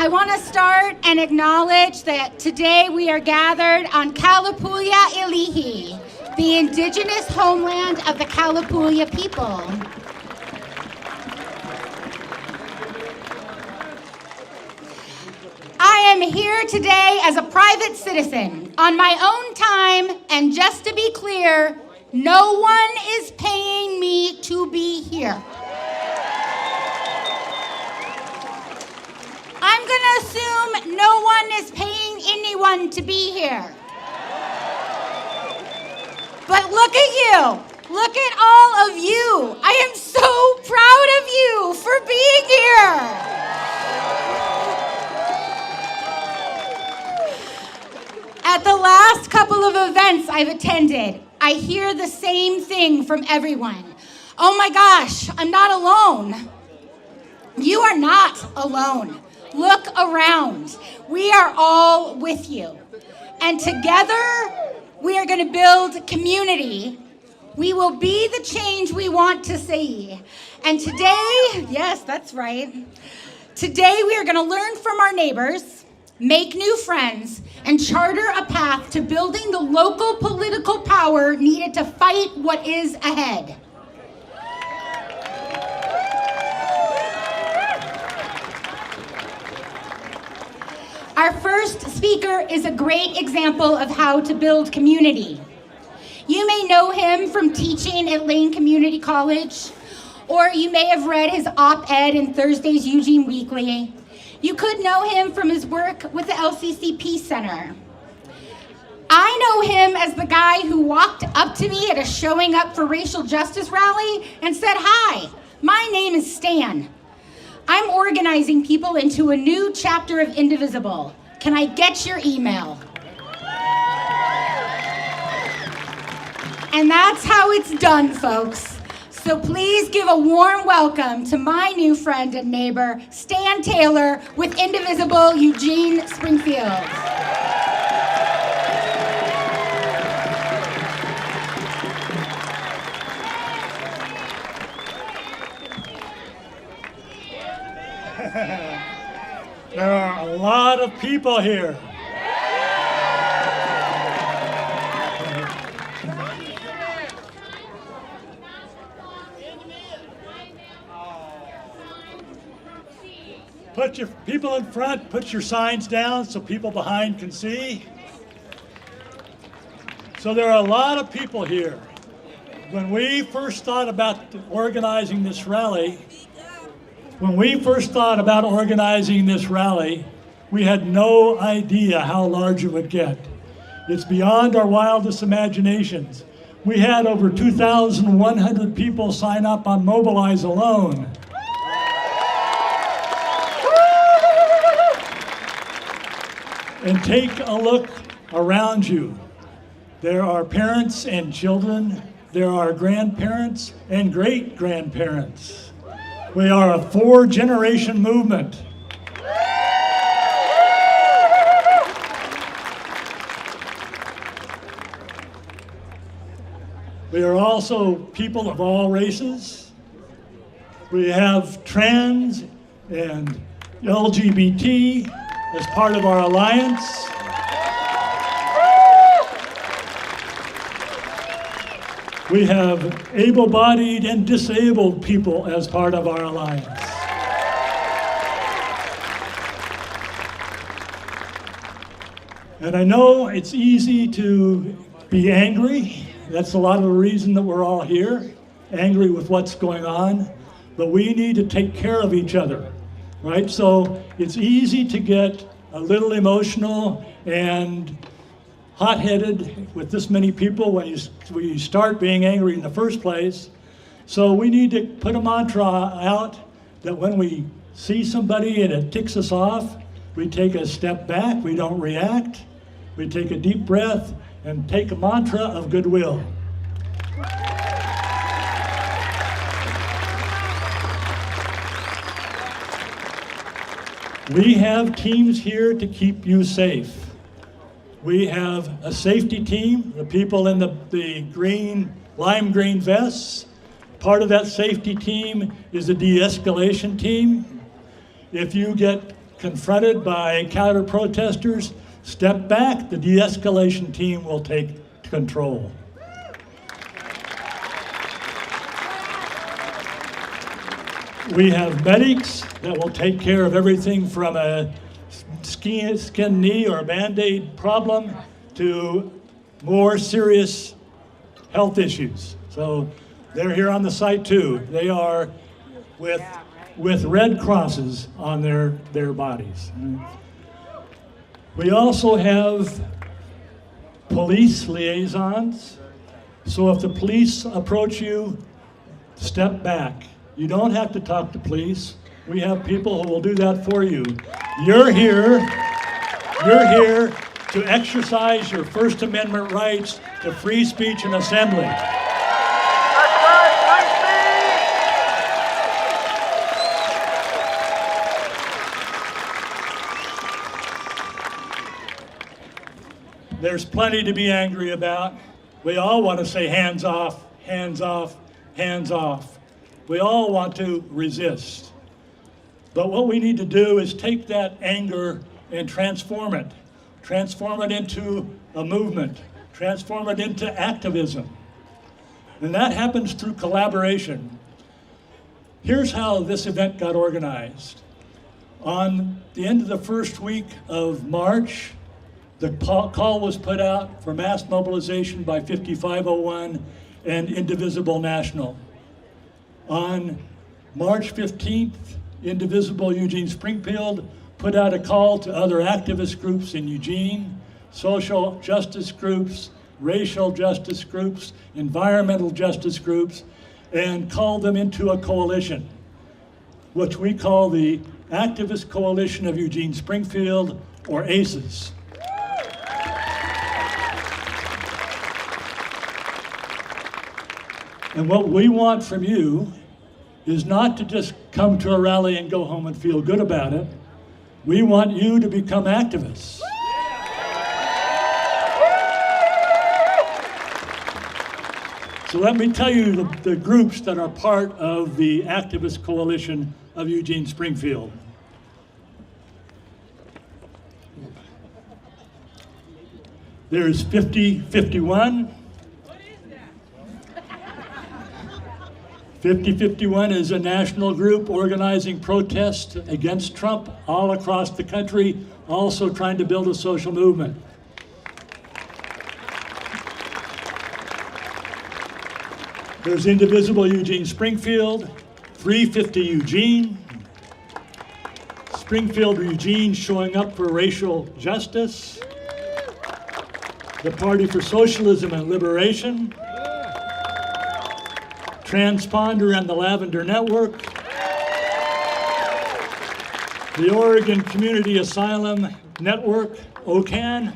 I want to start and acknowledge that today we are gathered on Kalapuya Ilihi, the indigenous homeland of the Kalapuya people. I am here today as a private citizen on my own time, and just to be clear, no one is paying me to be here. I'm going to assume no one is paying anyone to be here. But look at you. Look at all of you. I am so proud of you for being here. At the last couple of events I've attended, I hear the same thing from everyone. Oh my gosh, I'm not alone. You are not alone. Look around. We are all with you. And together, we are going to build community. We will be the change we want to see. And today, yes, that's right. Today, we are going to learn from our neighbors, make new friends, and charter a path to building the local political power needed to fight what is ahead. Our first speaker is a great example of how to build community. You may know him from teaching at Lane Community College, or you may have read his op-ed in Thursday's Eugene Weekly. You could know him from his work with the LCC Peace Center. I know him as the guy who walked up to me at a Showing Up for Racial Justice rally and said, "Hi, my name is Stan. I'm organizing people into a new chapter of Indivisible. Can I get your email?" And that's how it's done, folks. So please give a warm welcome to my new friend and neighbor, Stan Taylor with Indivisible, Eugene, Springfield. There are a lot of people here. Put your people in front, put your signs down so people behind can see. So there are a lot of people here. When we first thought about organizing this rally, we had no idea how large it would get. It's beyond our wildest imaginations. We had over 2,100 people sign up on Mobilize alone. And take a look around you. There are parents and children. There are grandparents and great-grandparents. We are a 4-generation movement. We are also people of all races. We have trans and LGBT as part of our alliance. We have able-bodied and disabled people as part of our alliance. And I know it's easy to be angry. That's a lot of the reason that we're all here, angry with what's going on. But we need to take care of each other, right? So it's easy to get a little emotional and hot-headed with this many people when you start being angry in the first place. So we need to put a mantra out that when we see somebody and it ticks us off, we take a step back, we don't react, we take a deep breath and take a mantra of goodwill. We have teams here to keep you safe. We have a safety team, the people in the green, lime green vests. Part of that safety team is a de-escalation team. If you get confronted by counter-protesters, step back, the de-escalation team will take control. We have medics that will take care of everything from a skin knee or a Band-Aid problem to more serious health issues. So they're here on the site too. They are with red crosses on their bodies. We also have police liaisons. So if the police approach you, step back. You don't have to talk to police. We have people who will do that for you. You're here to exercise your First Amendment rights to free speech and assembly. There's plenty to be angry about. We all want to say hands off, hands off, hands off. We all want to resist. But what we need to do is take that anger and transform it. Transform it into a movement. Transform it into activism. And that happens through collaboration. Here's how this event got organized. On the end of the first week of March, the call was put out for mass mobilization by 5501 and Indivisible National. On March 15th, Indivisible Eugene Springfield put out a call to other activist groups in Eugene, social justice groups, racial justice groups, environmental justice groups, and called them into a coalition, which we call the Activist Coalition of Eugene Springfield, or ACES. And what we want from you is not to just come to a rally and go home and feel good about it. We want you to become activists. So let me tell you the groups that are part of the Activist Coalition of Eugene Springfield. There's 5051. 5051 is a national group organizing protests against Trump all across the country, also trying to build a social movement. There's Indivisible Eugene Springfield, 350 Eugene, Springfield Eugene showing up for racial justice, the Party for Socialism and Liberation, TransPonder and the Lavender Network, the Oregon Community Asylum Network, OCAN,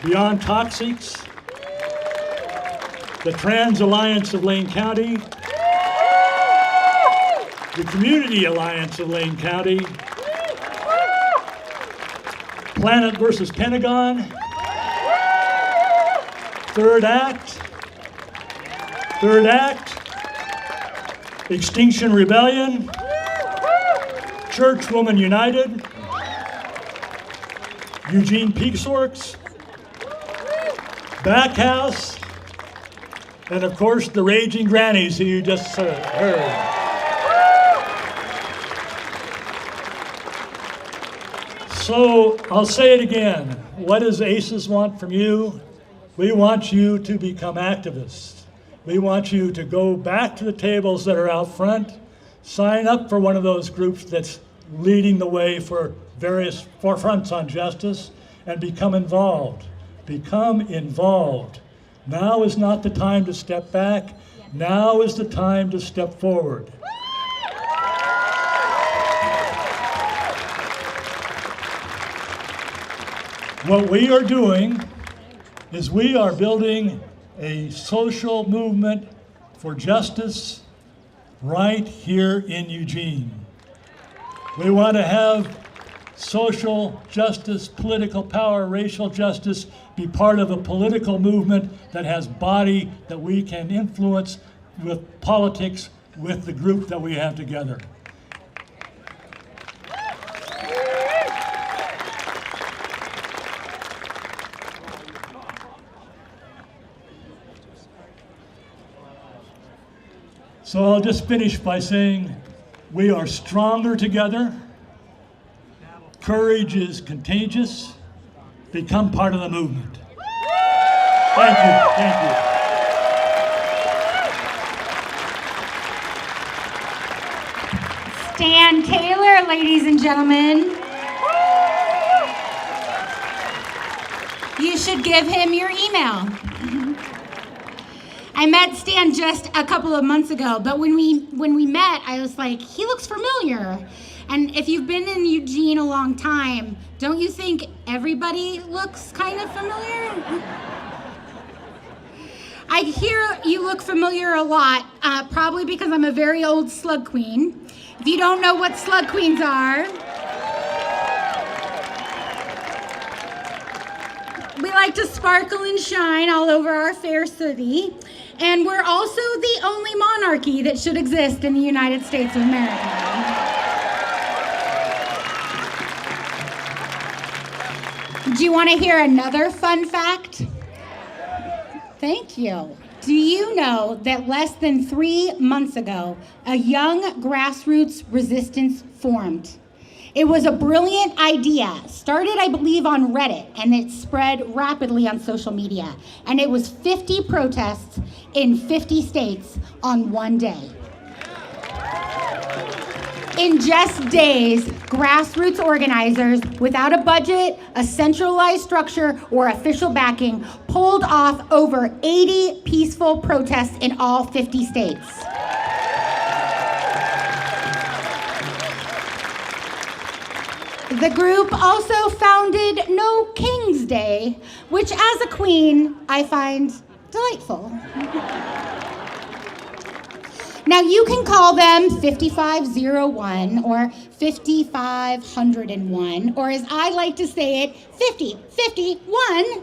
Beyond Toxics, the Trans Alliance of Lane County, the Community Alliance of Lane County, Planet versus Pentagon, Third Act, Extinction Rebellion, Churchwoman United, Eugene Peace Works, Backhouse, and of course the Raging Grannies who you just heard. So I'll say it again. What does ACES want from you? We want you to become activists. We want you to go back to the tables that are out front, sign up for one of those groups that's leading the way for various forefronts on justice, and become involved. Become involved. Now is not the time to step back. Now is the time to step forward. What we are doing is we are building a social movement for justice right here in Eugene. We want to have social justice, political power, racial justice be part of a political movement that has body that we can influence with politics with the group that we have together. So I'll just finish by saying we are stronger together. Courage is contagious. Become part of the movement. Thank you. Thank you. Stan Taylor, ladies and gentlemen. You should give him your email. I met Stan just a couple of months ago, but when we met, I was like, he looks familiar. And if you've been in Eugene a long time, don't you think everybody looks kind of familiar? I hear you look familiar a lot, probably because I'm a very old slug queen. If you don't know what slug queens are, we like to sparkle and shine all over our fair city. And we're also the only monarchy that should exist in the United States of America. Do you want to hear another fun fact? Thank you. Do you know that less than 3 months ago, a young grassroots resistance formed? It was a brilliant idea, started, I believe, on Reddit, and it spread rapidly on social media. And it was 50 protests in 50 states on one day. In just days, grassroots organizers, without a budget, a centralized structure, or official backing, pulled off over 80 peaceful protests in all 50 states. The group also founded No King's Day, which as a queen, I find delightful. Now you can call them 5501 or 5501, or as I like to say it, 5051.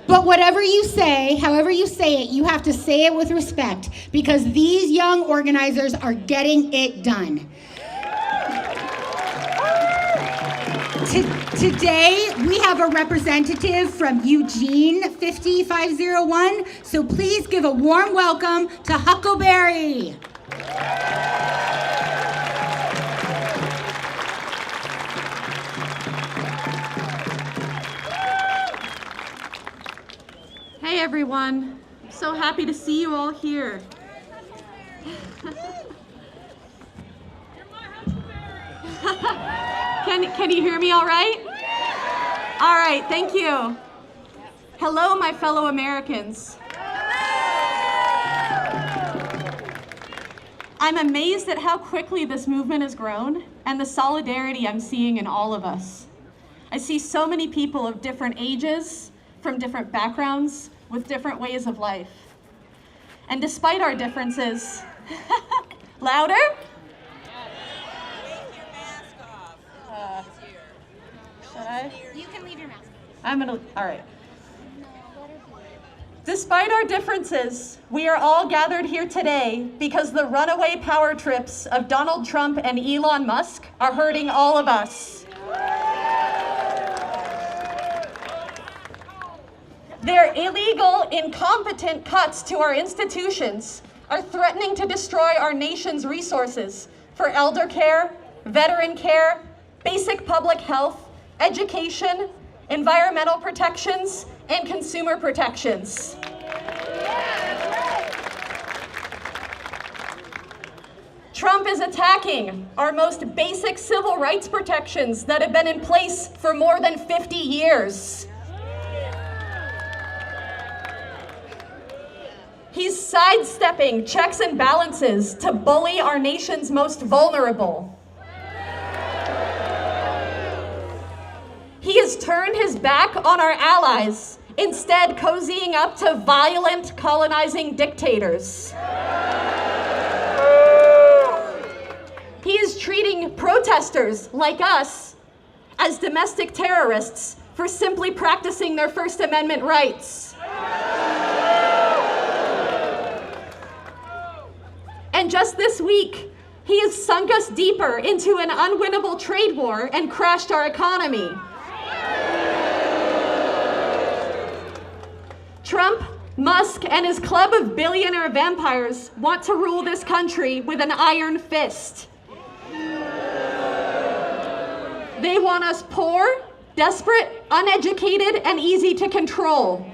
But whatever you say, however you say it, you have to say it with respect, because these young organizers are getting it done. Today, we have a representative from Eugene 5501, so please give a warm welcome to Huckleberry. Hey everyone, I'm so happy to see you all here. Can you hear me all right? All right, thank you. Hello, my fellow Americans. I'm amazed at how quickly this movement has grown and the solidarity I'm seeing in all of us. I see so many people of different ages, from different backgrounds, with different ways of life. And despite our differences, louder? Should I? You can leave your mask. All right. Despite our differences, we are all gathered here today because the runaway power trips of Donald Trump and Elon Musk are hurting all of us. Their illegal, incompetent cuts to our institutions are threatening to destroy our nation's resources for elder care, veteran care, basic public health, education, environmental protections, and consumer protections. Trump is attacking our most basic civil rights protections that have been in place for more than 50 years. He's sidestepping checks and balances to bully our nation's most vulnerable. He has turned his back on our allies, instead cozying up to violent, colonizing dictators. He is treating protesters like us as domestic terrorists for simply practicing their First Amendment rights. And just this week, he has sunk us deeper into an unwinnable trade war and crashed our economy. Trump Musk and his club of billionaire vampires want to rule this country with an iron fist. They want us poor, desperate, uneducated, and easy to control.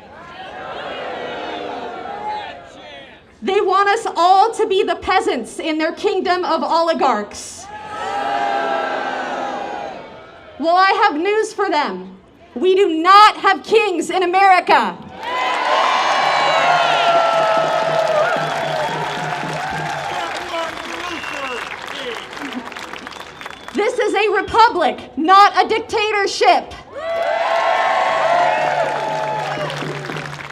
They want us all to be the peasants in their kingdom of oligarchs. Well, I have news for them. We do not have kings in America. This is a republic, not a dictatorship.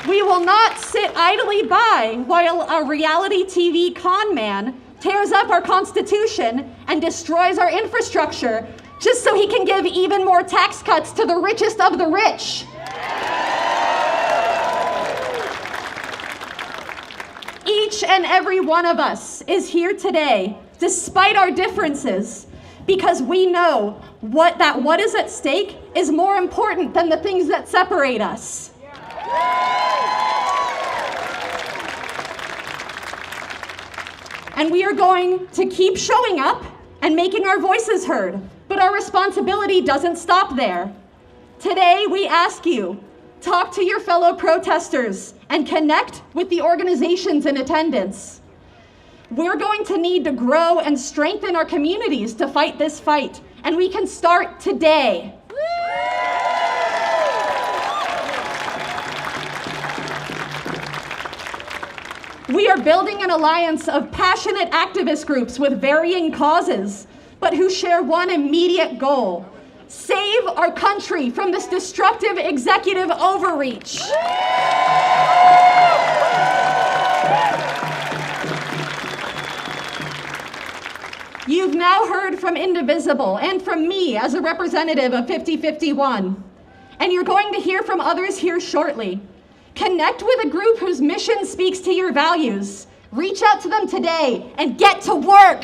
We will not sit idly by while a reality TV con man tears up our Constitution and destroys our infrastructure just so he can give even more tax cuts to the richest of the rich. Each and every one of us is here today, despite our differences, because we know what is at stake is more important than the things that separate us. And we are going to keep showing up and making our voices heard, but our responsibility doesn't stop there. Today, we ask you, talk to your fellow protesters and connect with the organizations in attendance. We're going to need to grow and strengthen our communities to fight this fight, and we can start today. We are building an alliance of passionate activist groups with varying causes, but who share one immediate goal: save our country from this destructive executive overreach. You've now heard from Indivisible and from me as a representative of 5051, and you're going to hear from others here shortly. Connect with a group whose mission speaks to your values. Reach out to them today and get to work.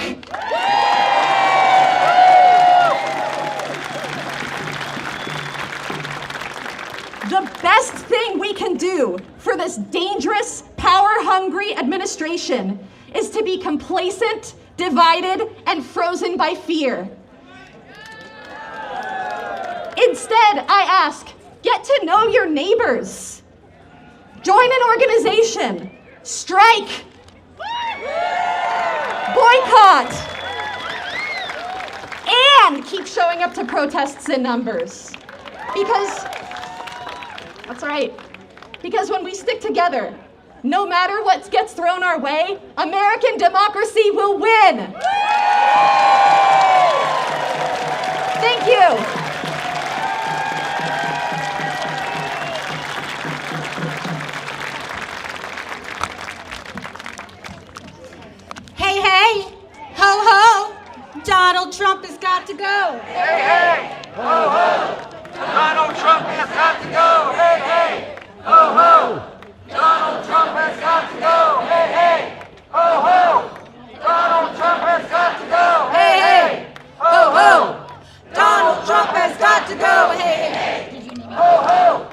The best thing we can do for this dangerous, power-hungry administration is to be complacent, divided, and frozen by fear. Instead, I ask, get to know your neighbors. Join an organization. Strike. Boycott. And keep showing up to protests in numbers. Because, that's right, because when we stick together, no matter what gets thrown our way, American democracy will win. Thank you. Hey, hey, ho, ho, Donald Trump has got to go. Hey, hey, ho, ho, Donald Trump has got to go. Hey, hey, ho, ho, Donald Trump has got to go. Hey, hey, ho, ho, Donald Trump has got to go. Hey, hey, ho, ho, Donald Trump has got to go. Hey, hey, ho, ho,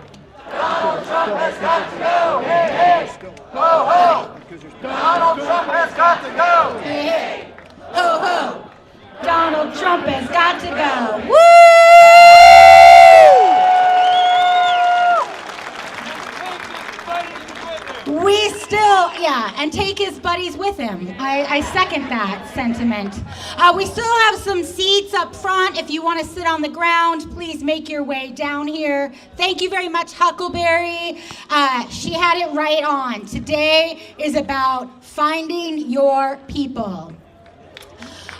Donald Trump has got to go. Hey, hey, ho, ho, Donald Trump has got to go. Hey, hey, ho, ho, Donald Trump has got to go. Woo! We still, and take his buddies with him. I second that sentiment. We still have some seats up front. If you want to sit on the ground, please make your way down here. Thank you very much, Huckleberry. She had it right on. Today is about finding your people.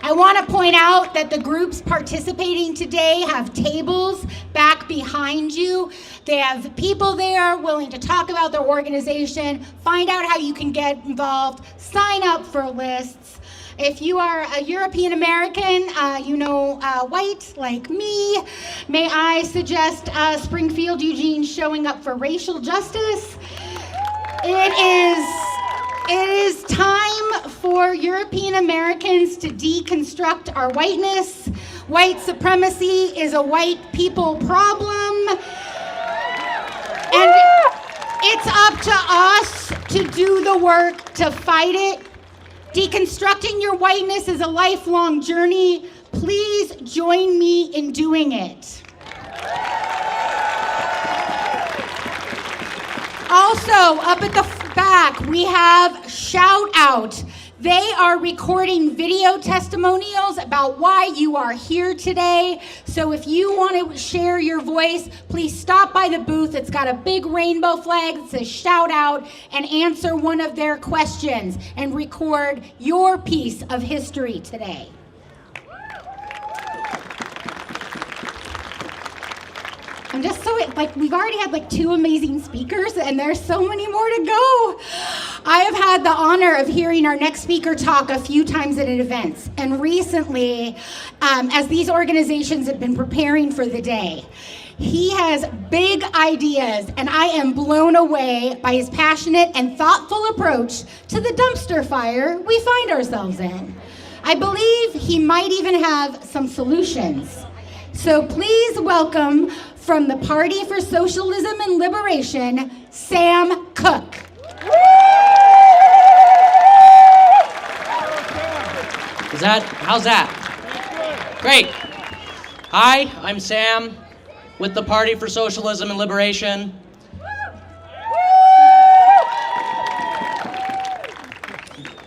I want to point out that the groups participating today have tables back behind you. They have people there willing to talk about their organization, find out how you can get involved, sign up for lists. If you are a European American, white like me, may I suggest Springfield, Eugene showing up for racial justice? It is time for European Americans to deconstruct our whiteness. White supremacy is a white people problem. And It's up to us to do the work to fight it. Deconstructing your whiteness is a lifelong journey. Please join me in doing it. Also, up at the back, we have Shout Out. They are recording video testimonials about why you are here today. So if you want to share your voice, please stop by the booth. It's got a big rainbow flag that says Shout Out, and answer one of their questions and record your piece of history today. I'm just so, we've already had 2 amazing speakers, and there's so many more to go. I have had the honor of hearing our next speaker talk a few times at events, and recently, as these organizations have been preparing for the day, he has big ideas, and I am blown away by his passionate and thoughtful approach to the dumpster fire we find ourselves in. I believe he might even have some solutions. So please welcome, from the Party for Socialism and Liberation, Sam Cooke. How's that? Great. Hi, I'm Sam with the Party for Socialism and Liberation.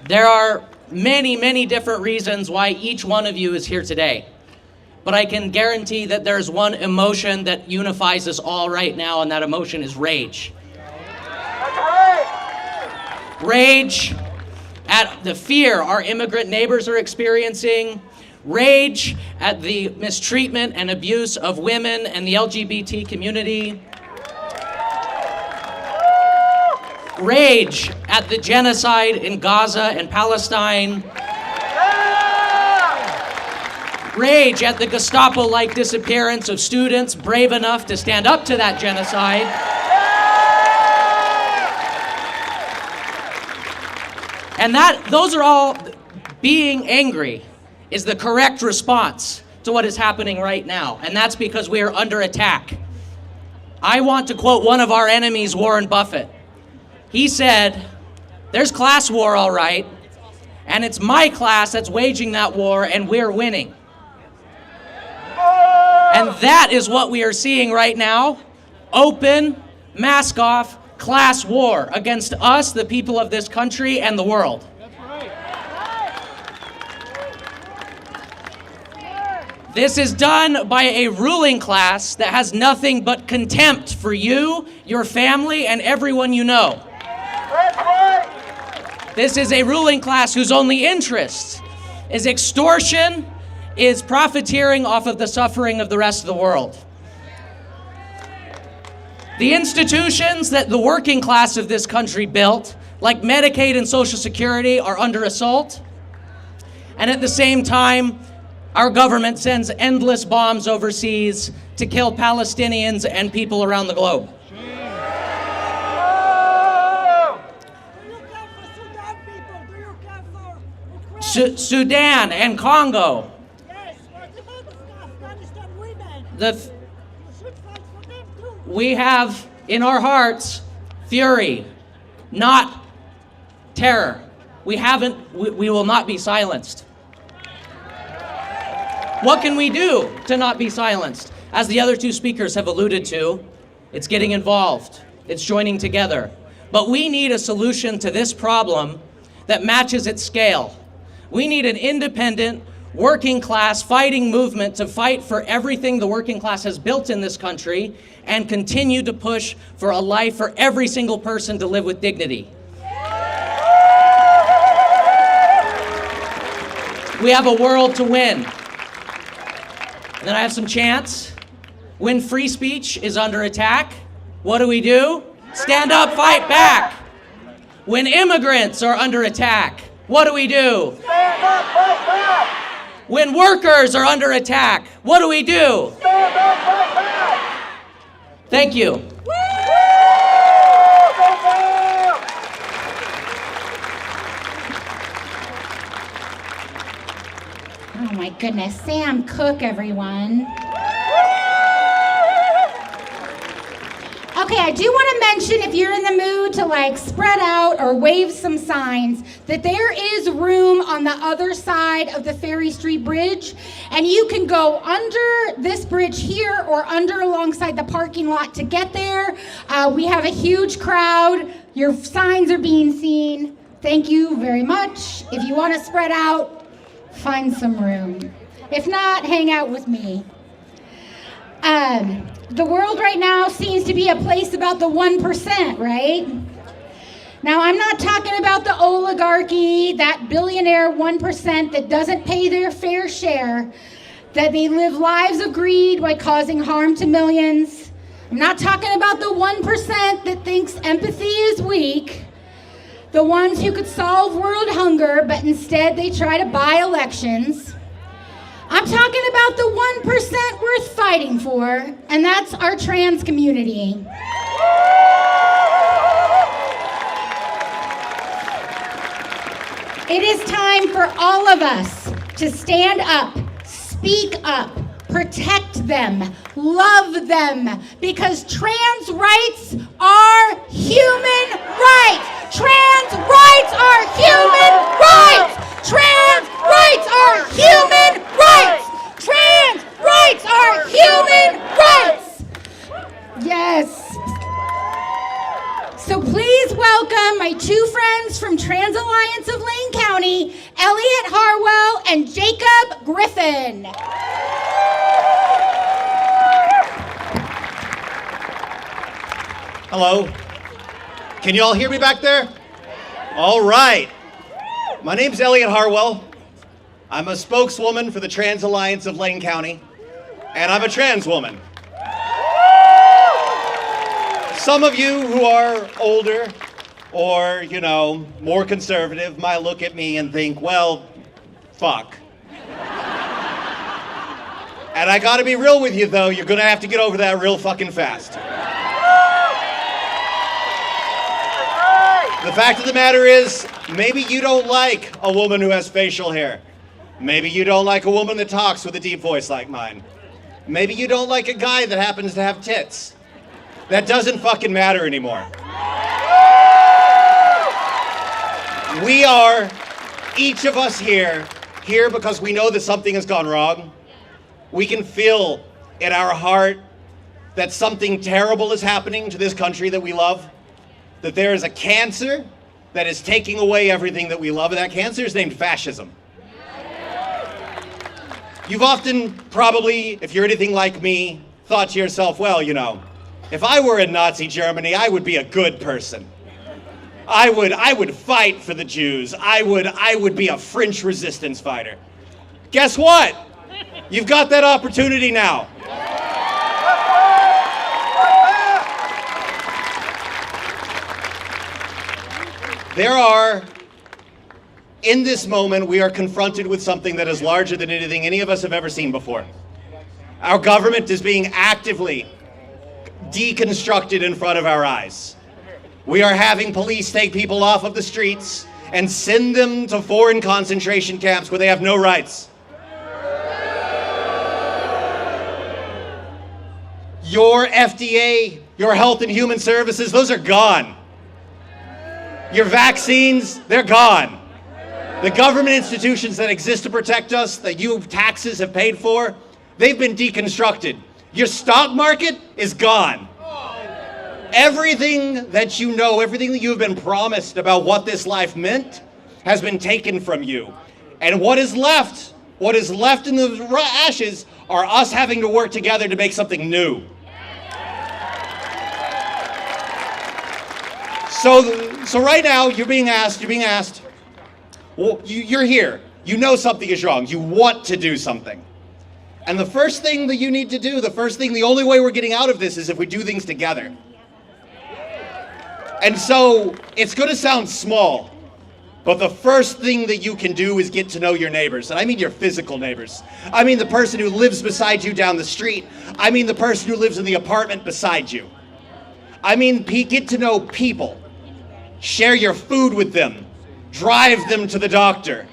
There are many, many different reasons why each one of you is here today. But I can guarantee that there's one emotion that unifies us all right now, and that emotion is rage. Rage at the fear our immigrant neighbors are experiencing. Rage at the mistreatment and abuse of women and the LGBT community. Rage at the genocide in Gaza and Palestine. Rage at the Gestapo-like disappearance of students brave enough to stand up to that genocide. And those are all, being angry is the correct response to what is happening right now. And that's because we are under attack. I want to quote one of our enemies, Warren Buffett. He said, "There's class war, all right, and it's my class that's waging that war, and we're winning." And that is what we are seeing right now. Open, mask off, class war against us, the people of this country, and the world. This is done by a ruling class that has nothing but contempt for you, your family, and everyone you know. This is a ruling class whose only interest is extortion, is profiteering off of the suffering of the rest of the world. The institutions that the working class of this country built, like Medicaid and Social Security, are under assault. And at the same time, our government sends endless bombs overseas to kill Palestinians and people around the globe. Sudan and Congo. We have in our hearts fury, not terror. We will not be silenced. What can we do to not be silenced? As the other 2 speakers have alluded to, it's getting involved. It's joining together. But we need a solution to this problem that matches its scale. We need an independent, working class fighting movement to fight for everything the working class has built in this country and continue to push for a life for every single person to live with dignity. We have a world to win. And then I have some chants. When free speech is under attack, what do? Stand up, fight back. When immigrants are under attack, what do? Stand up, fight back. When workers are under attack, what do? Stand up, fight back. Thank you. Oh my goodness, Sam Cooke, everyone. Okay, I do want to mention, if you're in the mood to like spread out or wave some signs, that there is room on the other side of the Ferry Street Bridge, and you can go under this bridge here or under alongside the parking lot to get there. We have a huge crowd. Your signs are being seen. Thank you very much. If you want to spread out, find some room. If not, hang out with me. The world right now seems to be a place about the 1%, right? Now, I'm not talking about the oligarchy, that billionaire 1% that doesn't pay their fair share, that they live lives of greed by causing harm to millions. I'm not talking about the 1% that thinks empathy is weak, the ones who could solve world hunger, but instead they try to buy elections. I'm talking about the 1% worth fighting for, and that's our trans community. It is time for all of us to stand up, speak up, protect them, love them, because trans rights are human rights. Trans rights are human rights. Trans rights are human rights. Trans rights are human rights. Yes. So please welcome my two friends from Trans Alliance of Lane County, Elliot Harwell and Jacob Griffin. Hello. Can you all hear me back there? All right. My name's Elliot Harwell. I'm a spokeswoman for the Trans Alliance of Lane County, and I'm a trans woman. Some of you who are older or, more conservative might look at me and think, well, fuck. And I gotta be real with you, though, you're gonna have to get over that real fucking fast. The fact of the matter is, maybe you don't like a woman who has facial hair. Maybe you don't like a woman that talks with a deep voice like mine. Maybe you don't like a guy that happens to have tits. That doesn't fucking matter anymore. We are, each of us here because we know that something has gone wrong. We can feel in our heart that something terrible is happening to this country that we love. That there is a cancer that is taking away everything that we love, and that cancer is named fascism. You've often probably, if you're anything like me, thought to yourself, well, if I were in Nazi Germany, I would be a good person. I would fight for the Jews. I would be a French resistance fighter. Guess what? You've got that opportunity now. In this moment, we are confronted with something that is larger than anything any of us have ever seen before. Our government is being actively deconstructed in front of our eyes. We are having police take people off of the streets and send them to foreign concentration camps where they have no rights. Your FDA, your Health and Human Services, those are gone. Your vaccines, they're gone. The government institutions that exist to protect us, that you taxes have paid for, they've been deconstructed. Your stock market is gone. Everything that you know, everything that you've been promised about what this life meant has been taken from you. And what is left in the ashes are us having to work together to make something new. So right now, you're being asked, well, you're here. You know something is wrong. You want to do something. And the first thing that you need to do, the only way we're getting out of this is if we do things together. And so, it's going to sound small, but the first thing that you can do is get to know your neighbors. And I mean your physical neighbors. I mean the person who lives beside you down the street. I mean the person who lives in the apartment beside you. I mean, get to know people. Share your food with them. Drive them to the doctor.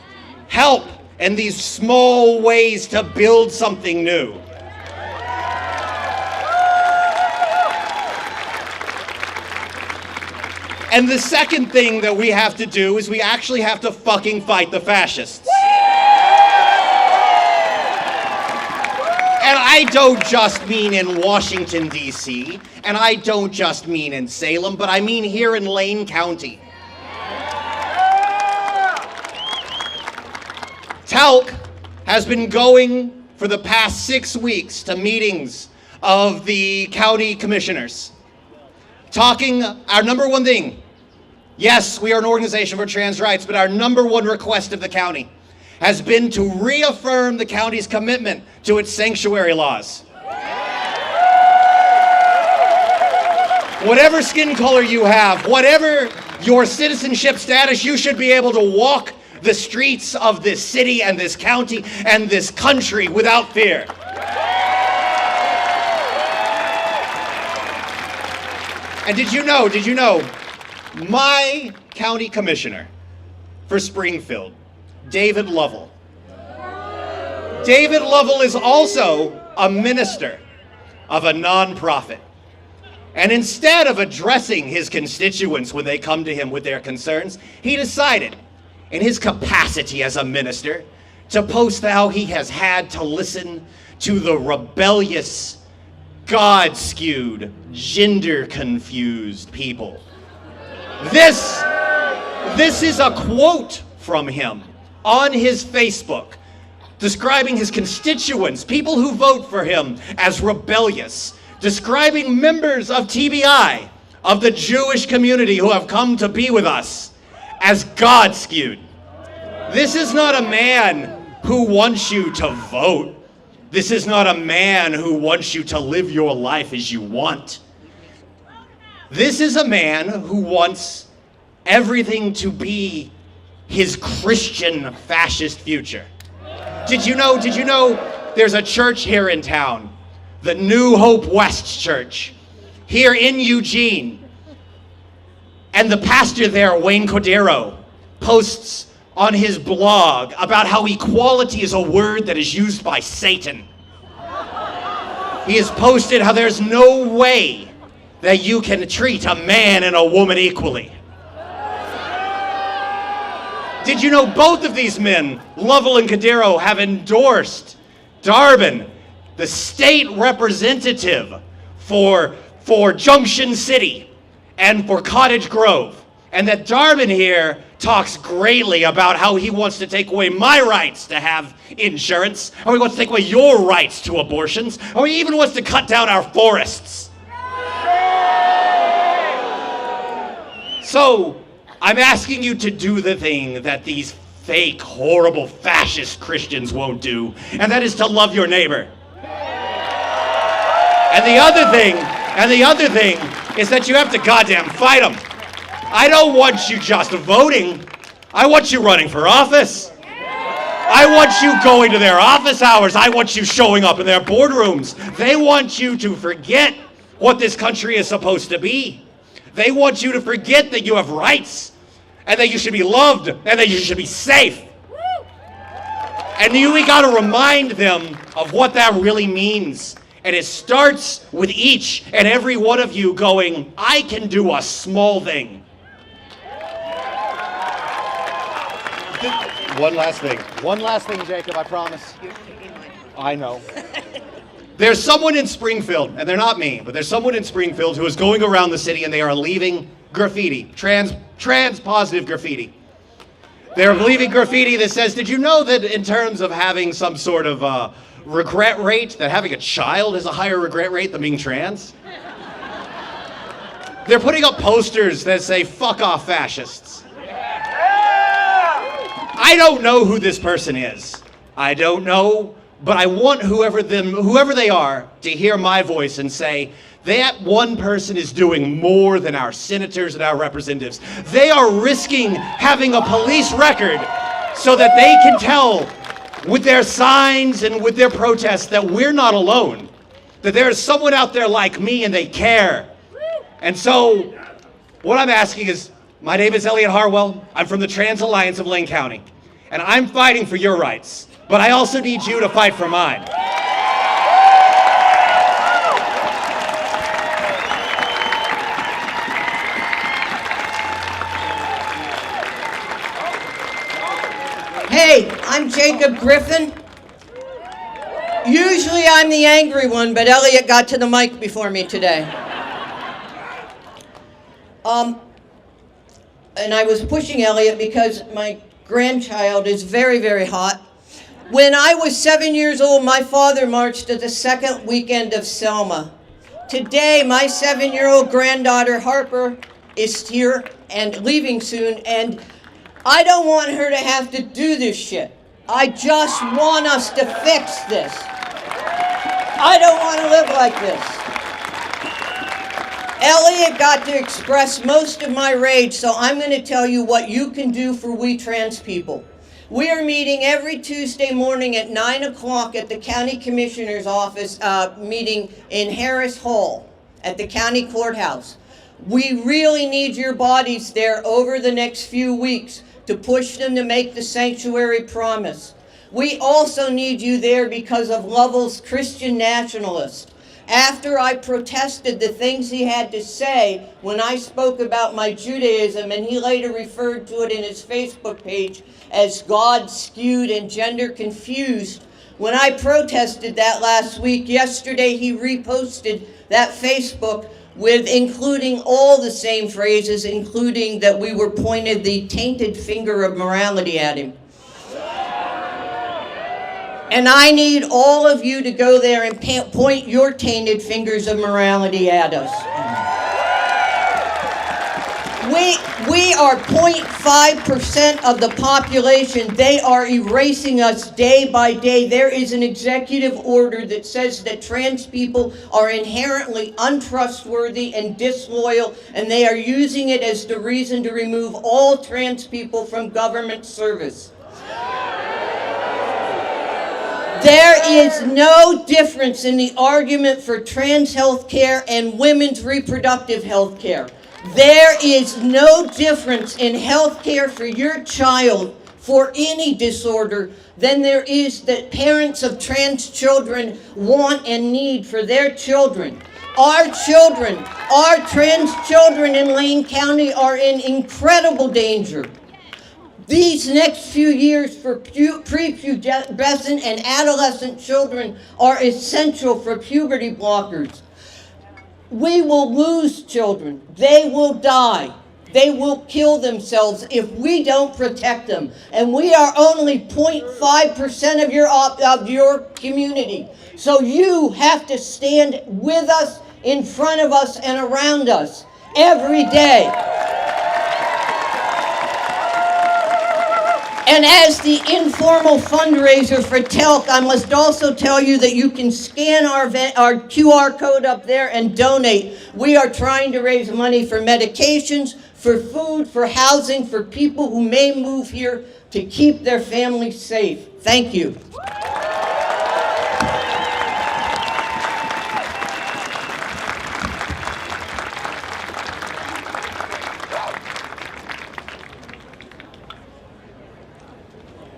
Help in these small ways to build something new. And the second thing that we have to do is we actually have to fucking fight the fascists. And I don't just mean in Washington, D.C., and I don't just mean in Salem, but I mean here in Lane County. TALC has been going for the past 6 weeks to meetings of the county commissioners, talking our number one thing. Yes, we are an organization for trans rights, but our number one request of the county has been to reaffirm the county's commitment to its sanctuary laws. Whatever skin color you have, whatever your citizenship status, you should be able to walk the streets of this city and this county and this country without fear. And did you know, my county commissioner for Springfield, David Lovell. David Lovell is also a minister of a nonprofit. And instead of addressing his constituents when they come to him with their concerns, he decided, in his capacity as a minister, to post how he has had to listen to the rebellious, God-skewed, gender-confused people. This is a quote from him on his Facebook, describing his constituents, people who vote for him, as rebellious, describing members of TBI, of the Jewish community who have come to be with us, as God-skewed. This is not a man who wants you to vote. This is not a man who wants you to live your life as you want. This is a man who wants everything to be his Christian fascist future. Did you know there's a church here in town, the New Hope West Church, here in Eugene, and the pastor there, Wayne Cordero, posts on his blog about how equality is a word that is used by Satan. He has posted how there's no way that you can treat a man and a woman equally. Did you know both of these men, Lovell and Cordero, have endorsed Darvin, the state representative for Junction City and for Cottage Grove, and that Darvin here talks greatly about how he wants to take away my rights to have insurance, or he wants to take away your rights to abortions, or he even wants to cut down our forests. So, I'm asking you to do the thing that these fake, horrible, fascist Christians won't do, and that is to love your neighbor. And the other thing is that you have to goddamn fight them. I don't want you just voting. I want you running for office. I want you going to their office hours. I want you showing up in their boardrooms. They want you to forget what this country is supposed to be. They want you to forget that you have rights, and that you should be loved, and that you should be safe. And we gotta remind them of what that really means. And it starts with each and every one of you going, I can do a small thing. One last thing, Jacob, I promise. I know. There's someone in Springfield, and they're not me, but there's someone in Springfield who is going around the city and they are leaving graffiti, trans positive graffiti. They're leaving graffiti that says, did you know that in terms of having some sort of regret rate, that having a child has a higher regret rate than being trans? They're putting up posters that say, fuck off fascists. I don't know who this person is. I don't know, but I want whoever they are to hear my voice and say, that one person is doing more than our senators and our representatives. They are risking having a police record so that they can tell with their signs and with their protests that we're not alone, that there is someone out there like me and they care. And so what I'm asking is, my name is Elliot Harwell. I'm from the Trans Alliance of Lane County, and I'm fighting for your rights, but I also need you to fight for mine. Hey, I'm Jacob Griffin. Usually I'm the angry one, but Elliot got to the mic before me today. And I was pushing Elliot because my grandchild is very, very hot. When I was 7 years old, my father marched to the second weekend of Selma. Today, my 7-year-old granddaughter, Harper, is here and leaving soon, and I don't want her to have to do this shit. I just want us to fix this. I don't want to live like this. Elliot got to express most of my rage, so I'm going to tell you what you can do for we trans people. We are meeting every Tuesday morning at 9 o'clock at the County Commissioner's office, meeting in Harris Hall at the County Courthouse. We really need your bodies there over the next few weeks to push them to make the sanctuary promise. We also need you there because of Lovell's Christian nationalist. After I protested the things he had to say when I spoke about my Judaism, and he later referred to it in his Facebook page as God skewed and gender confused, when I protested that last week, yesterday he reposted that Facebook with including all the same phrases, including that we were pointed the tainted finger of morality at him. And I need all of you to go there and point your tainted fingers of morality at us. We are 0.5% of the population. They are erasing us day by day. There is an executive order that says that trans people are inherently untrustworthy and disloyal, and they are using it as the reason to remove all trans people from government service. There is no difference in the argument for trans health care and women's reproductive health care. There is no difference in health care for your child for any disorder than there is that parents of trans children want and need for their children. Our children, our trans children in Lane County are in incredible danger. These next few years for prepubescent and adolescent children are essential for puberty blockers. We will lose children. They will die. They will kill themselves if we don't protect them. And we are only 0.5% of your community. So you have to stand with us, in front of us, and around us every day. And as the informal fundraiser for TALC, I must also tell you that you can scan our QR code up there and donate. We are trying to raise money for medications, for food, for housing, for people who may move here to keep their families safe. Thank you.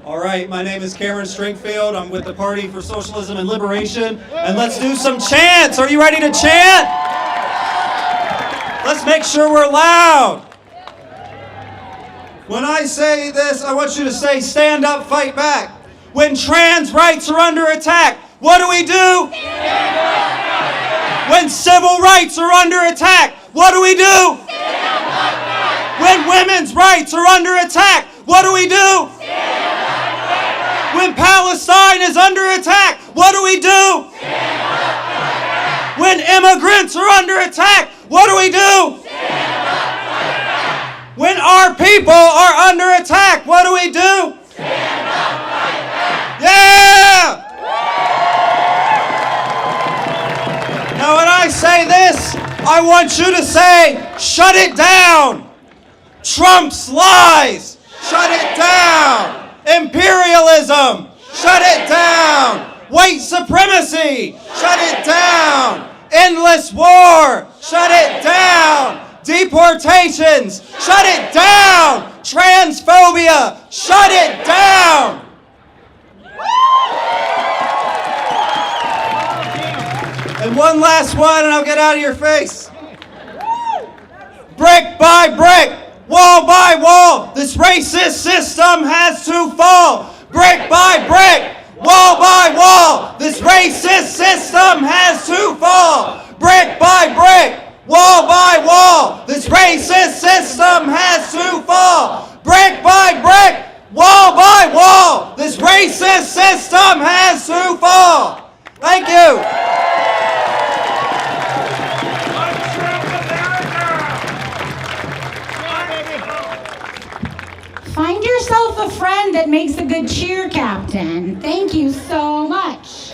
All right, my name is Cameron Stringfield. I'm with the Party for Socialism and Liberation. And let's do some chants. Are you ready to chant? Let's make sure we're loud. When I say this, I want you to say, stand up, fight back. When trans rights are under attack, what do we do? Stand up, fight back. When civil rights are under attack, what do we do? Stand up, fight back. When women's rights are under attack, what do we do? When Palestine is under attack, what do we do? Stand up, fight back. When immigrants are under attack, what do we do? Stand up, fight back. When our people are under attack, what do we do? Stand up, fight back. Yeah! Now when I say this, I want you to say, shut it down. Trump's lies, shut it down. Imperialism, shut it down. White supremacy, shut it down. Endless war, shut it down. Deportations, shut it down. Transphobia, shut it down. And one last one and I'll get out of your face. Brick by brick, wall by wall, this racist system has to fall. Brick by brick, wall by wall, this racist system has to fall. Brick by brick, wall by wall, this racist system has to fall. Brick by brick, wall by wall, this racist system has to fall. Thank you. Find yourself a friend that makes a good cheer captain. Thank you so much.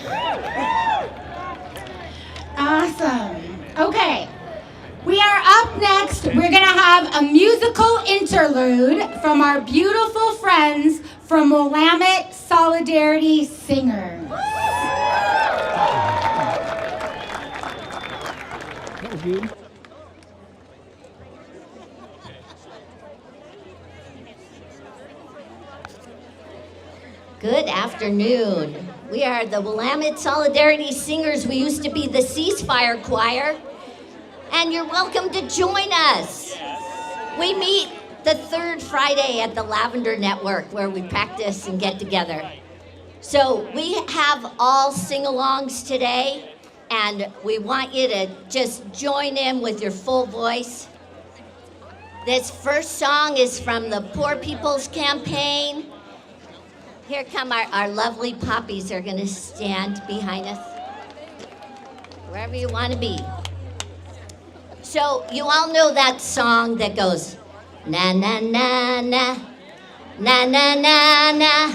Awesome. Okay. We are up next. We're going to have a musical interlude from our beautiful friends from Willamette Solidarity Singers. Good afternoon. We are the Willamette Solidarity Singers. We used to be the Ceasefire Choir. And you're welcome to join us. We meet the third Friday at the Lavender Network where we practice and get together. So we have all sing-alongs today, and we want you to just join in with your full voice. This first song is from the Poor People's Campaign. Here come our lovely poppies are gonna stand behind us, wherever you wanna be. So you all know that song that goes, na na na na, na na na na,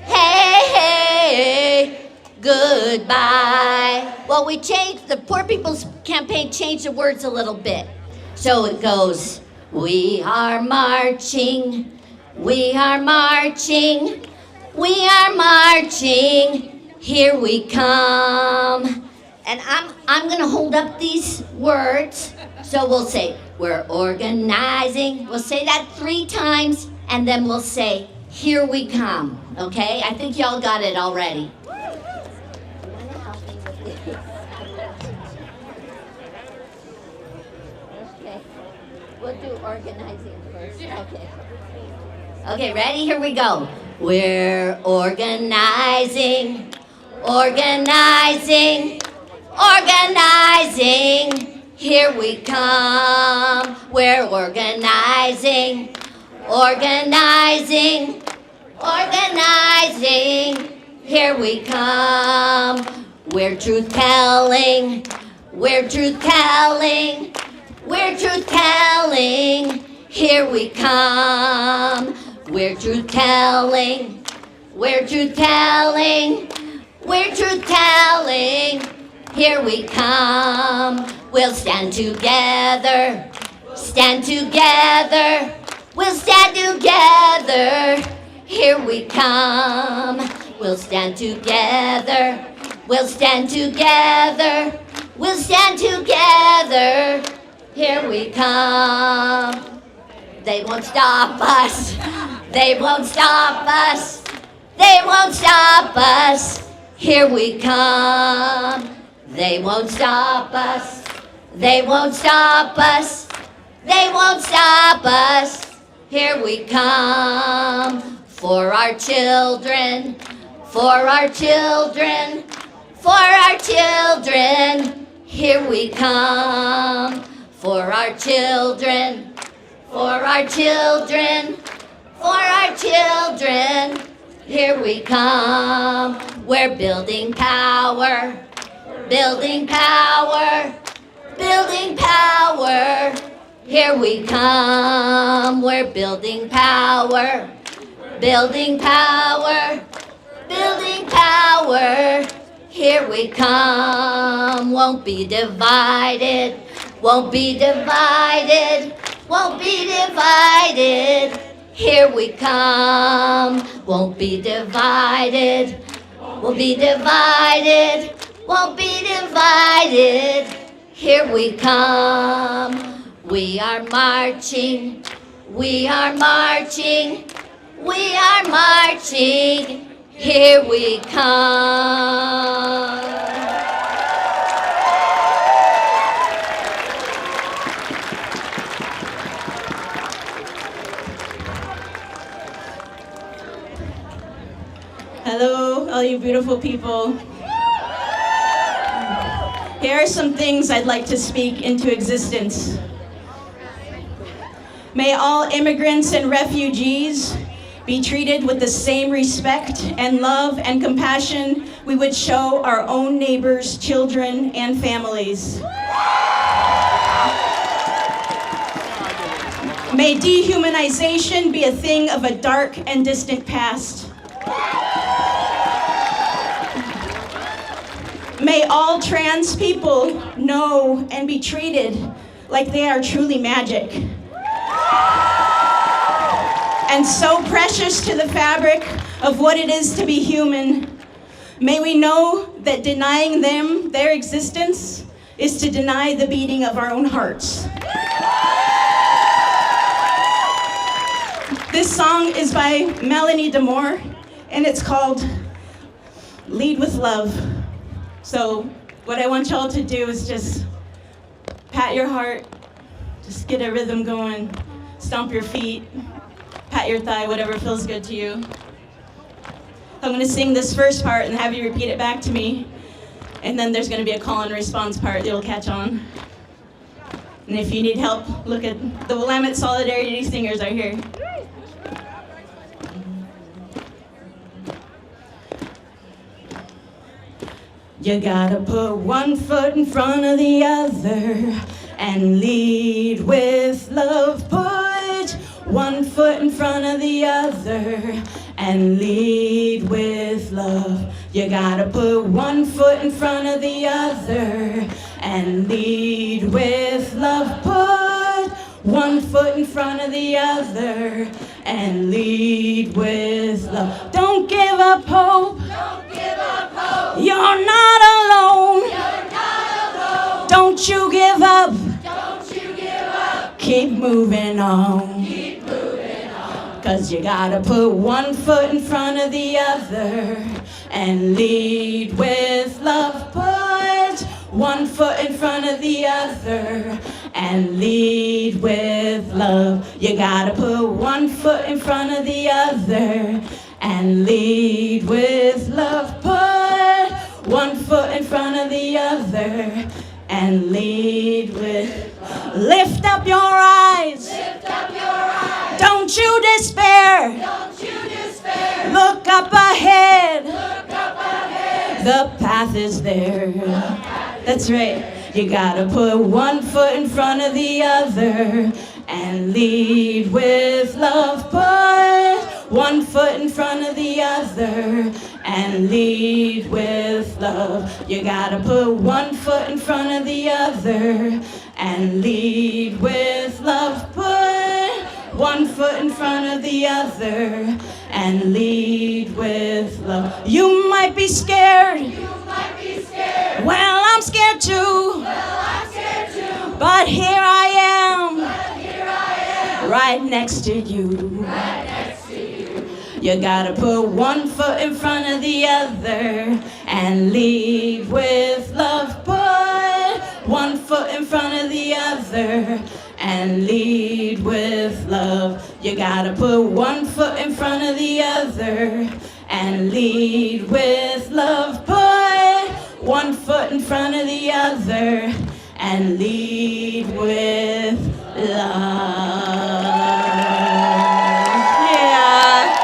hey hey, goodbye. Well, we changed, the Poor People's Campaign changed the words a little bit. So it goes, we are marching, we are marching, we are marching, here we come. And I'm gonna hold up these words. So we'll say, we're organizing. We'll say that 3 times, and then we'll say, here we come, okay? I think y'all got it already. Okay, we'll do organizing first, okay. Okay, ready? Here we go. We're organizing, organizing, organizing. Here we come. We're organizing, organizing, organizing. Here we come. We're truth telling, we're truth telling, we're truth telling. Here we come. We're truth telling, we're truth telling, we're truth telling. Here we come. We'll stand together, stand together. We'll stand together. Here we come. We'll stand together, we'll stand together. We'll stand together. Here we come. They won't stop us. They won't stop us. They won't stop us. Here we come. They won't stop us. They won't stop us. They won't stop us. Here we come. For our children. For our children. For our children. Here we come. For our children. For our children. For our children. Here we come. We're building power. Building power. Building power. Here we come. We're building power. Building power. Building power. Here we come. Won't be divided. Won't be divided. Won't be divided. Here we come. Won't be divided. Won't be divided. Won't be divided. Here we come. We are marching. We are marching. We are marching. Here we come. you beautiful people. Here are some things I'd like to speak into existence. May all immigrants and refugees be treated with the same respect and love and compassion we would show our own neighbors, children, and families. May dehumanization be a thing of a dark and distant past. May all trans people know and be treated like they are truly magic. And so precious to the fabric of what it is to be human. May we know that denying them their existence is to deny the beating of our own hearts. This song is by Melanie Damore, and it's called Lead with Love. So what I want y'all to do is just pat your heart, just get a rhythm going, stomp your feet, pat your thigh, whatever feels good to you. I'm gonna sing this first part and have you repeat it back to me. And then there's gonna be a call and response part that you'll catch on. And if you need help, look at the Willamette Solidarity Singers are here. You gotta put one foot in front of the other and lead with love. Put one foot in front of the other and lead with love. You gotta put one foot in front of the other and lead with love. Put one foot in front of the other and lead with love. Don't give up hope. Don't give up hope. You're not alone. You're not alone. Don't you give up. Don't you give up. Keep moving on. Keep moving on. 'Cause you gotta put one foot in front of the other and lead with love. Put one foot in front of the other and lead with love. You gotta put one foot in front of the other and lead with love. Put one foot in front of the other and lead with love. Lift up your eyes. Lift up your eyes. Don't you despair. Don't you despair. Look up ahead. Look up ahead. The path is there. That's right. You gotta put one foot in front of the other and lead with love. Put one foot in front of the other and lead with love. You gotta put one foot in front of the other and lead with love. Put one foot in front of the other and lead with love. You might be scared. You might be scared. Well, I'm scared too. Well, I'm scared too. But here I am. But here I am. Right next to you. Right next to you. You gotta put one foot in front of the other and lead with love. Put one foot in front of the other and lead with love. You gotta put one foot in front of the other and lead with love. Put one foot in front of the other and lead with love. Yeah.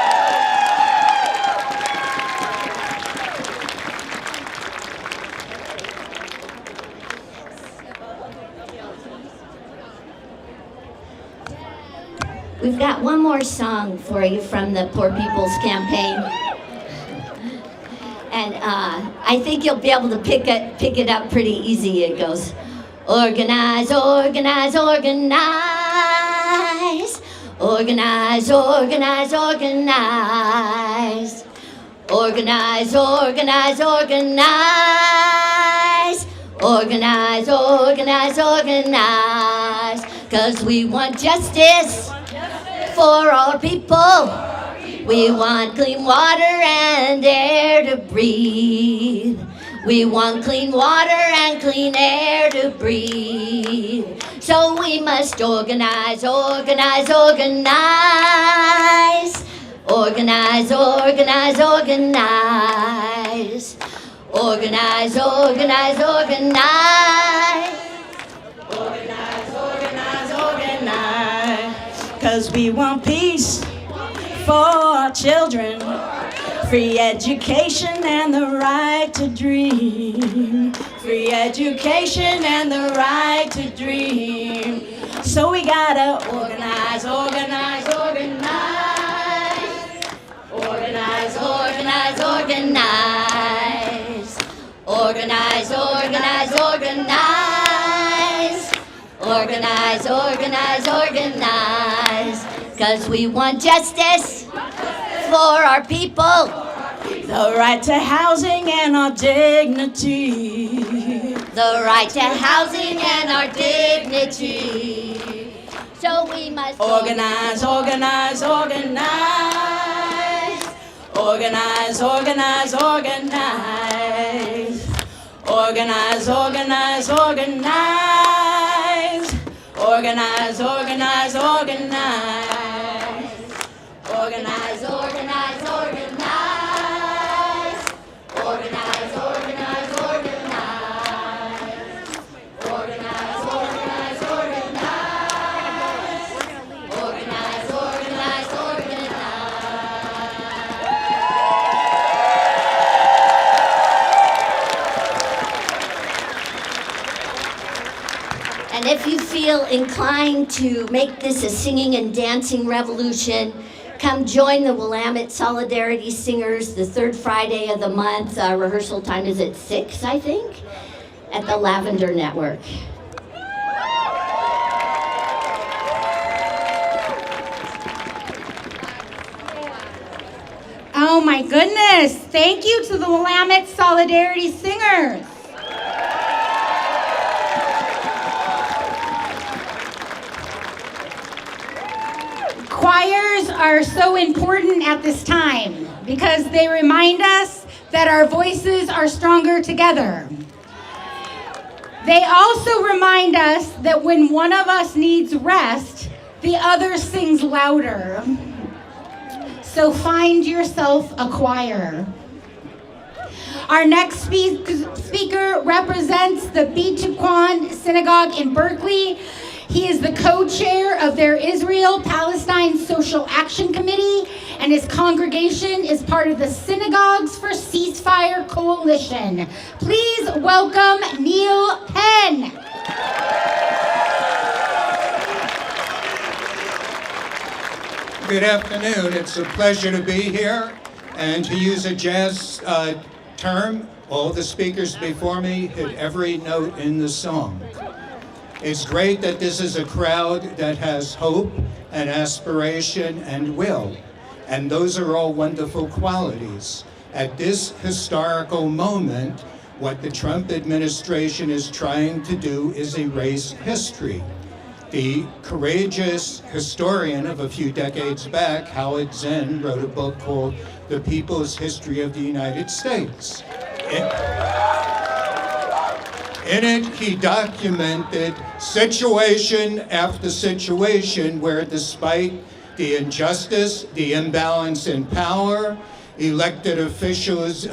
We've got one more song for you from the Poor People's Campaign. And I think you'll be able to pick it up pretty easy. It goes, organize, organize, organize. Organize, organize, organize. Organize, organize, organize. Organize, organize, organize. 'Cause we want justice for our people. We want clean water and air to breathe. We want clean water and clean air to breathe. So we must organize, organize, organize. Organize, organize, organize. Organize, organize, organize. Organize, organize, organize. 'Cause we want peace for our children, free education and the right to dream. Free education and the right to dream. So we gotta organize, organize, organize. Organize, organize, organize. Organize, organize, organize. Organize, organize, organize. 'Cause we want justice for our people. The right to housing and our dignity. The right to housing and our dignity. So we must organize, organize, organize. Organize, organize, organize. Organize, organize, organize. Organize, organize, organize. Organize, organize, organize. Organize, organize, organize. Organize, organize, organize. Organize, organize, organize. And if you feel inclined to make this a singing and dancing revolution, come join the Willamette Solidarity Singers the third Friday of the month. Rehearsal time is at 6, I think, at the Lavender Network. Oh my goodness. Thank you to the Willamette Solidarity Singers. Choirs are so important at this time because they remind us that our voices are stronger together. They also remind us that when one of us needs rest, the other sings louder. So find yourself a choir. Our next speaker represents the Beyt synagogue in Berkeley. He is the co-chair of their Israel Palestine Social Action Committee, and his congregation is part of the Synagogues for Ceasefire Coalition. Please welcome Neil Penn. Good afternoon. It's a pleasure to be here, and to use a jazz term, all the speakers before me hit every note in the song. It's great that this is a crowd that has hope and aspiration and will, and those are all wonderful qualities. At this historical moment, what the Trump administration is trying to do is erase history. The courageous historian of a few decades back, Howard Zinn, wrote a book called The People's History of the United States. In it, he documented situation after situation where, despite the injustice, the imbalance in power, elected officials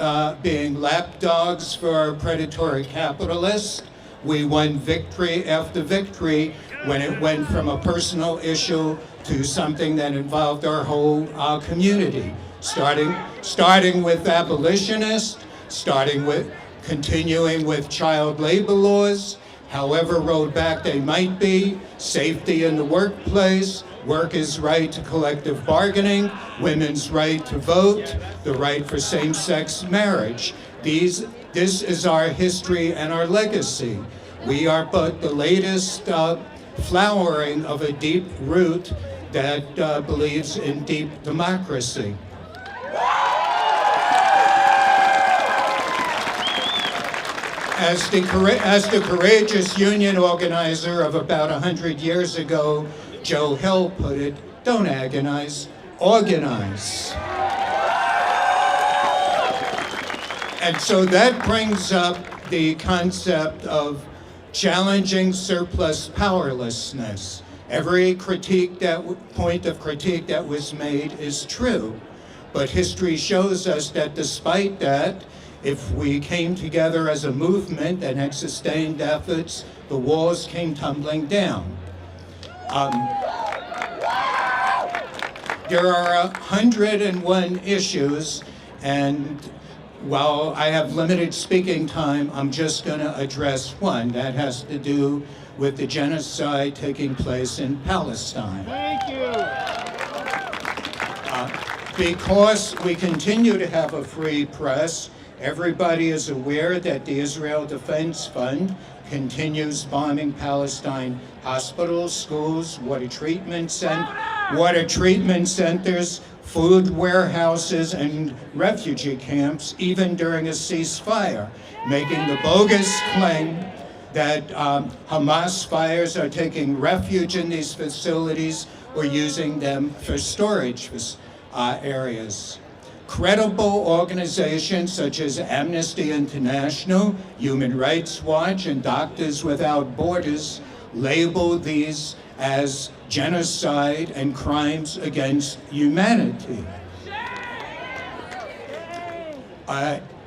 being lapdogs for predatory capitalists, we won victory after victory when it went from a personal issue to something that involved our whole community. Starting with abolitionists, continuing with child labor laws, however rolled back they might be, safety in the workplace, workers' right to collective bargaining, women's right to vote, the right for same-sex marriage. This is our history and our legacy. We are but the latest flowering of a deep root that believes in deep democracy. As the courageous union organizer of about 100 years ago, Joe Hill put it, don't agonize, organize. And so that brings up the concept of challenging surplus powerlessness. Every point of critique that was made is true, but history shows us that despite that, If we came together as a movement and had sustained efforts, the walls came tumbling down. There are 101 issues, and while I have limited speaking time, I'm just going to address one that has to do with the genocide taking place in Palestine. Thank you. Because we continue to have a free press, everybody is aware that the Israel Defense Fund continues bombing Palestine hospitals, schools, water treatment centers, food warehouses, and refugee camps, even during a ceasefire, making the bogus claim that Hamas fighters are taking refuge in these facilities or using them for storage areas. Credible organizations such as Amnesty International, Human Rights Watch, and Doctors Without Borders label these as genocide and crimes against humanity.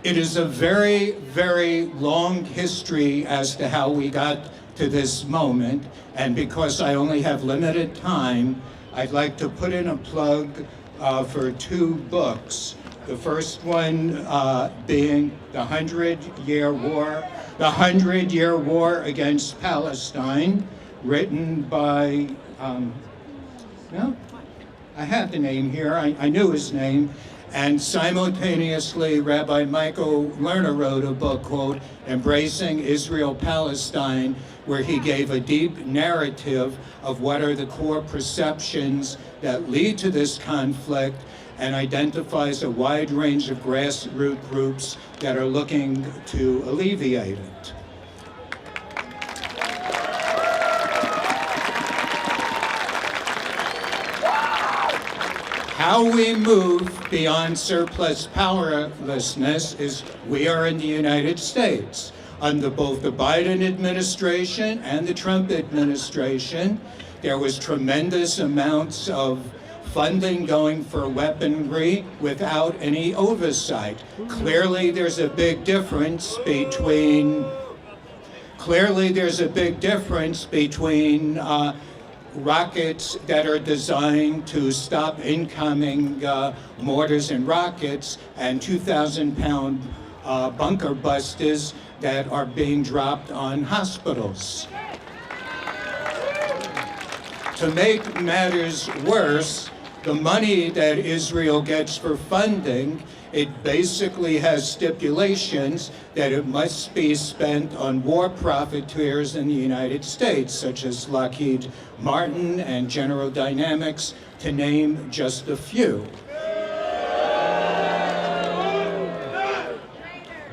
It is a very, very long history as to how we got to this moment, and because I only have limited time, I'd like to put in a plug for two books. The first one being The 100-Year War Against Palestine, written by, I have the name here, I knew his name, and simultaneously Rabbi Michael Lerner wrote a book called Embracing Israel Palestine, where he gave a deep narrative of what are the core perceptions that lead to this conflict, and identifies a wide range of grassroots groups that are looking to alleviate it. How we move beyond surplus powerlessness is we are in the United States. Under both the Biden administration and the Trump administration, there was tremendous amounts of funding going for weaponry without any oversight. Clearly there's a big difference between rockets that are designed to stop incoming mortars and rockets and 2,000-pound bunker busters that are being dropped on hospitals. To make matters worse, the money that Israel gets for funding, it basically has stipulations that it must be spent on war profiteers in the United States, such as Lockheed Martin and General Dynamics, to name just a few.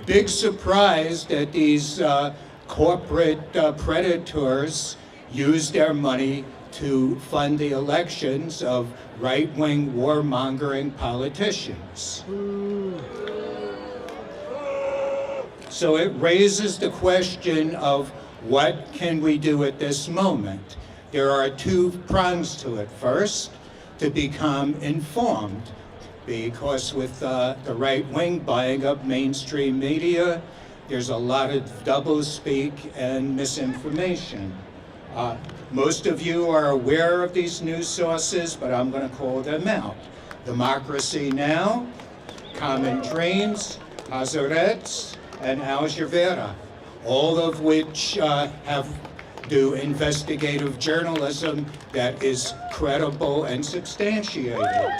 Big surprise that these corporate predators use their money to fund the elections of right-wing warmongering politicians. So it raises the question of what can we do at this moment? There are two prongs to it. First, to become informed, because with the right wing buying up mainstream media, there's a lot of doublespeak and misinformation. Most of you are aware of these news sources, but I'm going to call them out. Democracy Now!, Common Dreams, Haaretz, and Al Jazeera, all of which do investigative journalism that is credible and substantiated.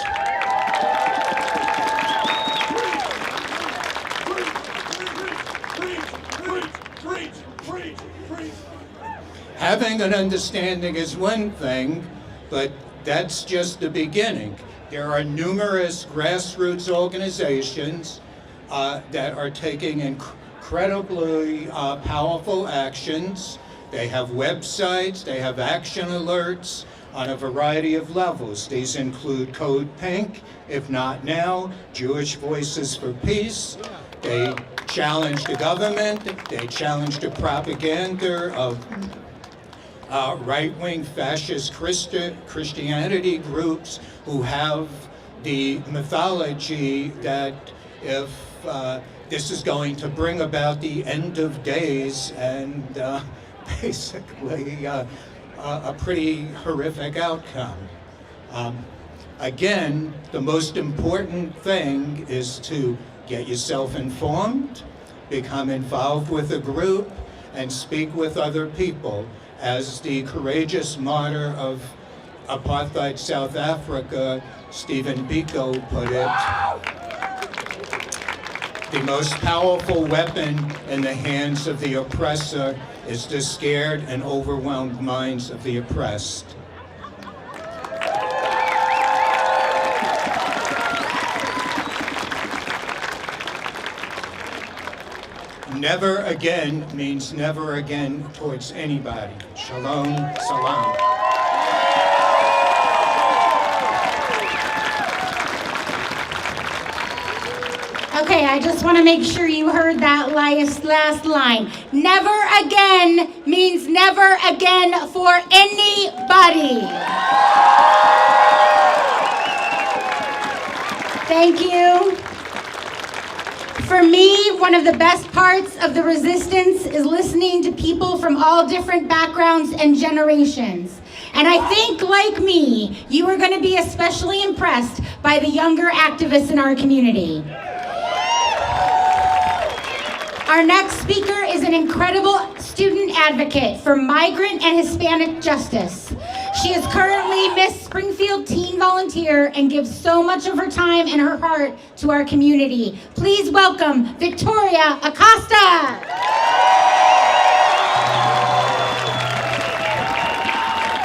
Having an understanding is one thing, but that's just the beginning. There are numerous grassroots organizations that are taking incredibly powerful actions. They have websites, they have action alerts on a variety of levels. These include Code Pink, If Not Now, Jewish Voices for Peace. They challenge the government, they challenge the propaganda of right-wing fascist Christianity groups who have the mythology that if this is going to bring about the end of days and basically a pretty horrific outcome. Again, the most important thing is to get yourself informed, become involved with a group, and speak with other people. As the courageous martyr of apartheid South Africa, Stephen Biko, put it, the most powerful weapon in the hands of the oppressor is the scared and overwhelmed minds of the oppressed. Never again means never again towards anybody. Shalom, salam. Okay, I just want to make sure you heard that last line. Never again means never again for anybody. Thank you. For me, one of the best parts of the resistance is listening to people from all different backgrounds and generations. And I think, like me, you are going to be especially impressed by the younger activists in our community. Our next speaker is an incredible student advocate for migrant and Hispanic justice. She is currently Miss Springfield Teen Volunteer and gives so much of her time and her heart to our community. Please welcome Victoria Acosta.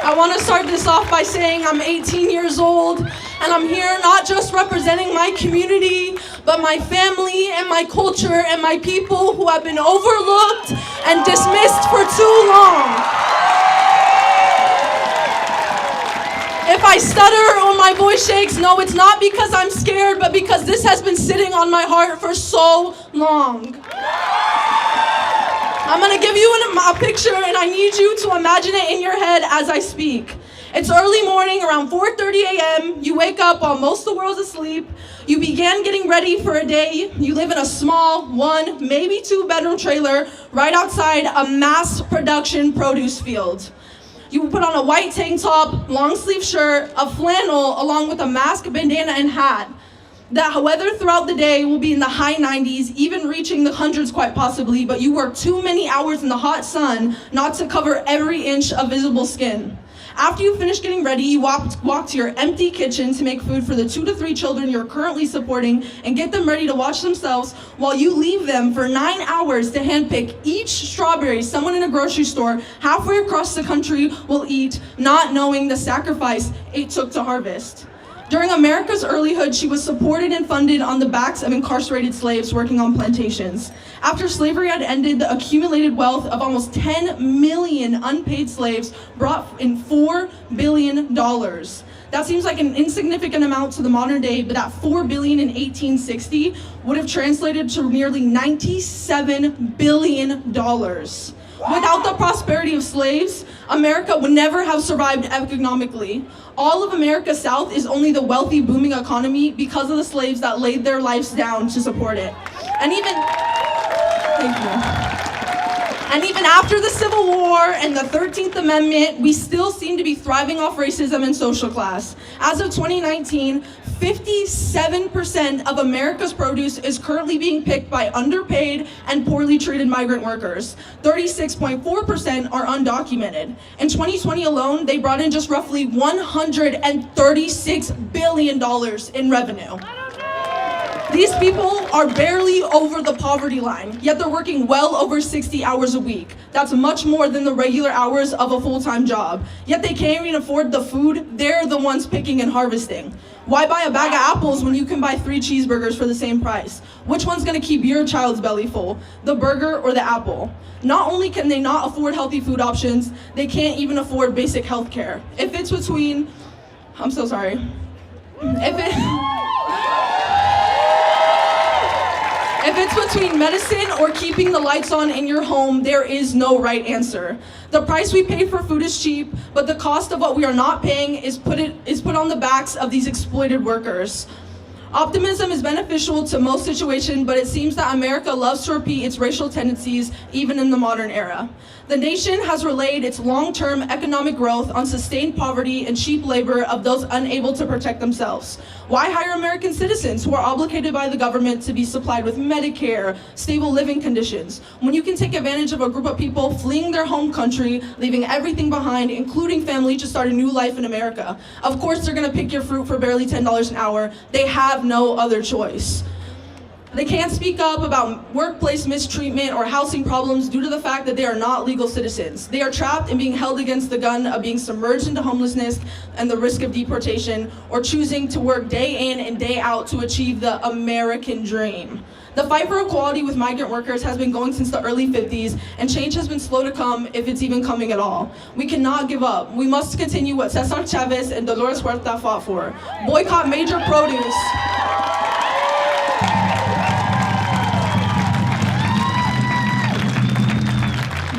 I want to start this off by saying I'm 18 years old and I'm here not just representing my community, but my family and my culture and my people who have been overlooked and dismissed for too long. If I stutter or my voice shakes, no, it's not because I'm scared, but because this has been sitting on my heart for so long. I'm gonna give you a picture and I need you to imagine it in your head as I speak. It's early morning, around 4:30 a.m. You wake up while most of the world's asleep. You began getting ready for a day. You live in a small 1, maybe 2-bedroom trailer right outside a mass production produce field. You will put on a white tank top, long sleeve shirt, a flannel, along with a mask, bandana, and hat. The weather throughout the day will be in the high 90s, even reaching the hundreds quite possibly, but you work too many hours in the hot sun not to cover every inch of visible skin. After you finish getting ready, you walk to your empty kitchen to make food for the 2 to 3 children you're currently supporting and get them ready to watch themselves while you leave them for 9 hours to handpick each strawberry someone in a grocery store halfway across the country will eat, not knowing the sacrifice it took to harvest. During America's earlyhood, she was supported and funded on the backs of incarcerated slaves working on plantations. After slavery had ended, the accumulated wealth of almost 10 million unpaid slaves brought in $4 billion. That seems like an insignificant amount to the modern day, but that $4 billion in 1860 would have translated to nearly $97 billion. Without the prosperity of slaves, America would never have survived economically. All of America South is only the wealthy, booming economy because of the slaves that laid their lives down to support it. And even after the Civil War and the 13th Amendment, we still seem to be thriving off racism and social class. As of 2019, 57% of America's produce is currently being picked by underpaid and poorly treated migrant workers. 36.4% are undocumented. In 2020 alone, they brought in just roughly $136 billion in revenue. These people are barely over the poverty line, yet they're working well over 60 hours a week. That's much more than the regular hours of a full-time job. Yet they can't even afford the food they're the ones picking and harvesting. Why buy a bag of apples when you can buy 3 cheeseburgers for the same price? Which one's gonna keep your child's belly full, the burger or the apple? Not only can they not afford healthy food options, they can't even afford basic health care. If it's between medicine or keeping the lights on in your home, there is no right answer. The price we pay for food is cheap, but the cost of what we are not paying is put on the backs of these exploited workers. Optimism is beneficial to most situations, but it seems that America loves to repeat its racial tendencies even in the modern era. The nation has relayed its long-term economic growth on sustained poverty and cheap labor of those unable to protect themselves. Why hire American citizens who are obligated by the government to be supplied with Medicare, stable living conditions, when you can take advantage of a group of people fleeing their home country, leaving everything behind, including family, to start a new life in America? Of course, they're gonna pick your fruit for barely $10 an hour. They have no other choice. They can't speak up about workplace mistreatment or housing problems due to the fact that they are not legal citizens. They are trapped and being held against the gun of being submerged into homelessness and the risk of deportation, or choosing to work day in and day out to achieve the American dream. The fight for equality with migrant workers has been going since the early 50s, and change has been slow to come, if it's even coming at all. We cannot give up. We must continue what Cesar Chavez and Dolores Huerta fought for. Boycott major produce.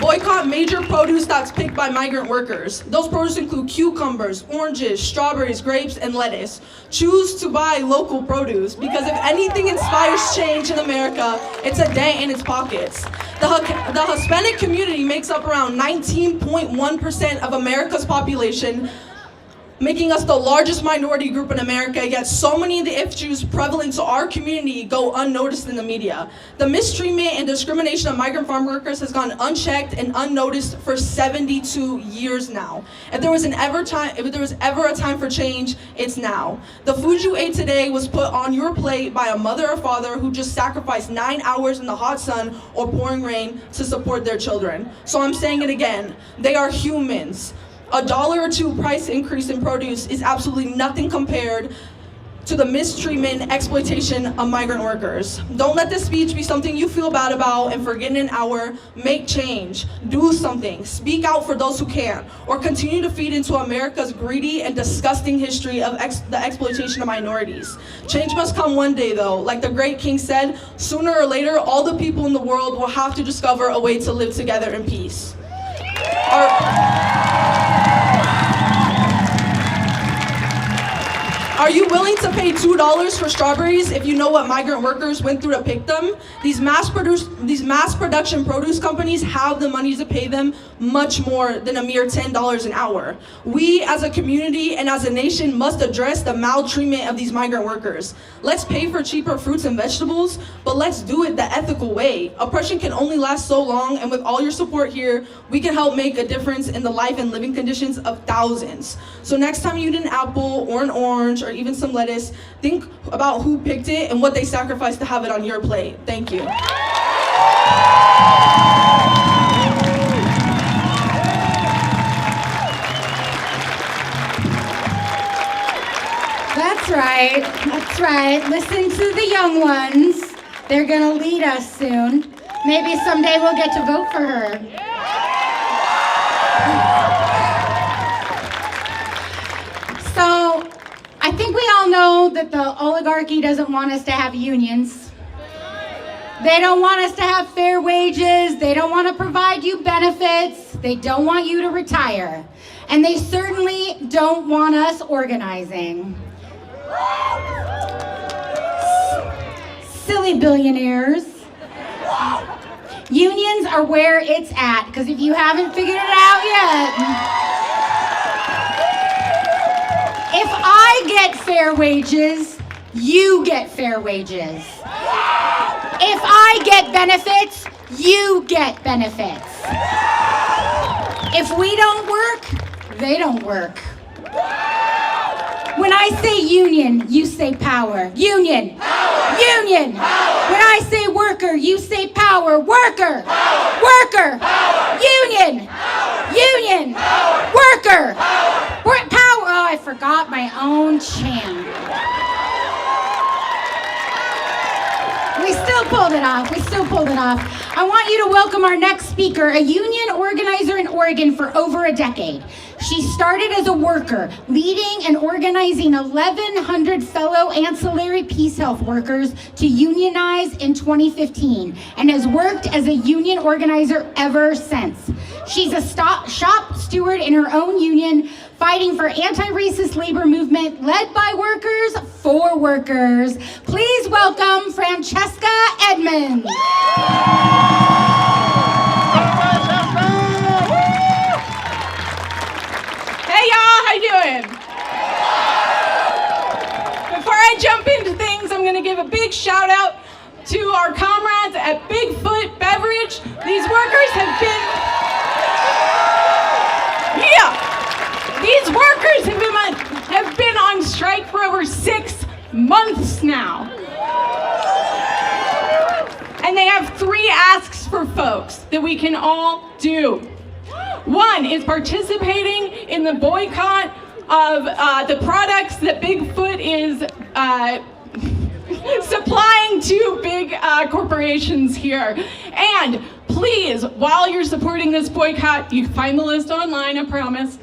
Boycott major produce that's picked by migrant workers. Those produce include cucumbers, oranges, strawberries, grapes, and lettuce. Choose to buy local produce, because if anything inspires change in America, it's a dent in its pockets. The Hispanic community makes up around 19.1% of America's population, making us the largest minority group in America, yet so many of the issues prevalent to our community go unnoticed in the media. The mistreatment and discrimination of migrant farm workers has gone unchecked and unnoticed for 72 years now. If there was ever a time for change, it's now. The food you ate today was put on your plate by a mother or father who just sacrificed 9 hours in the hot sun or pouring rain to support their children. So I'm saying it again, they are humans. $1 or $2 price increase in produce is absolutely nothing compared to the mistreatment and exploitation of migrant workers. Don't let this speech be something you feel bad about and forget in an hour. Make change. Do something. Speak out for those who can't, or continue to feed into America's greedy and disgusting history of the exploitation of minorities. Change must come one day, though. Like the great king said, sooner or later, all the people in the world will have to discover a way to live together in peace. Are you willing to pay $2 for strawberries if you know what migrant workers went through to pick them? These mass production produce companies have the money to pay them much more than a mere $10 an hour. We as a community and as a nation must address the maltreatment of these migrant workers. Let's pay for cheaper fruits and vegetables, but let's do it the ethical way. Oppression can only last so long, and with all your support here, we can help make a difference in the life and living conditions of thousands. So next time you eat an apple or an orange or even some lettuce, think about who picked it and what they sacrificed to have it on your plate. Thank you. That's right. That's right. Listen to the young ones. They're gonna lead us soon. Maybe someday we'll get to vote for her. So, I think we all know that the oligarchy doesn't want us to have unions. They don't want us to have fair wages. They don't want to provide you benefits. They don't want you to retire. And they certainly don't want us organizing. Silly billionaires. Unions are where it's at, because if you haven't figured it out yet, if I get fair wages, you get fair wages. If I get benefits, you get benefits. If we don't work, they don't work. When I say union, you say power. Union. Power. Union. Power. When I say worker, you say power. Worker. Power. Worker. Power. Union. Power. Union. Power. Worker. Power. Power. Oh, I forgot my own chant. We still pulled it off. I want want you to welcome our next speaker, a union organizer in Oregon for over a decade. She started as a worker, leading and organizing 1,100 fellow ancillary Peace Health workers to unionize in 2015, and has worked as a union organizer ever since. She's a shop steward in her own union, fighting for anti-racist labor movement led by workers for workers. Please welcome Francesca Edmonds. Hey y'all, how you doing? Before I jump into things, I'm gonna give a big shout out to our comrades at Bigfoot Beverage. These workers have been on strike for over 6 months now. And they have 3 asks for folks that we can all do. One is participating in the boycott of the products that Bigfoot is supplying to big corporations here. And please, while you're supporting this boycott, you can find the list online, I promise.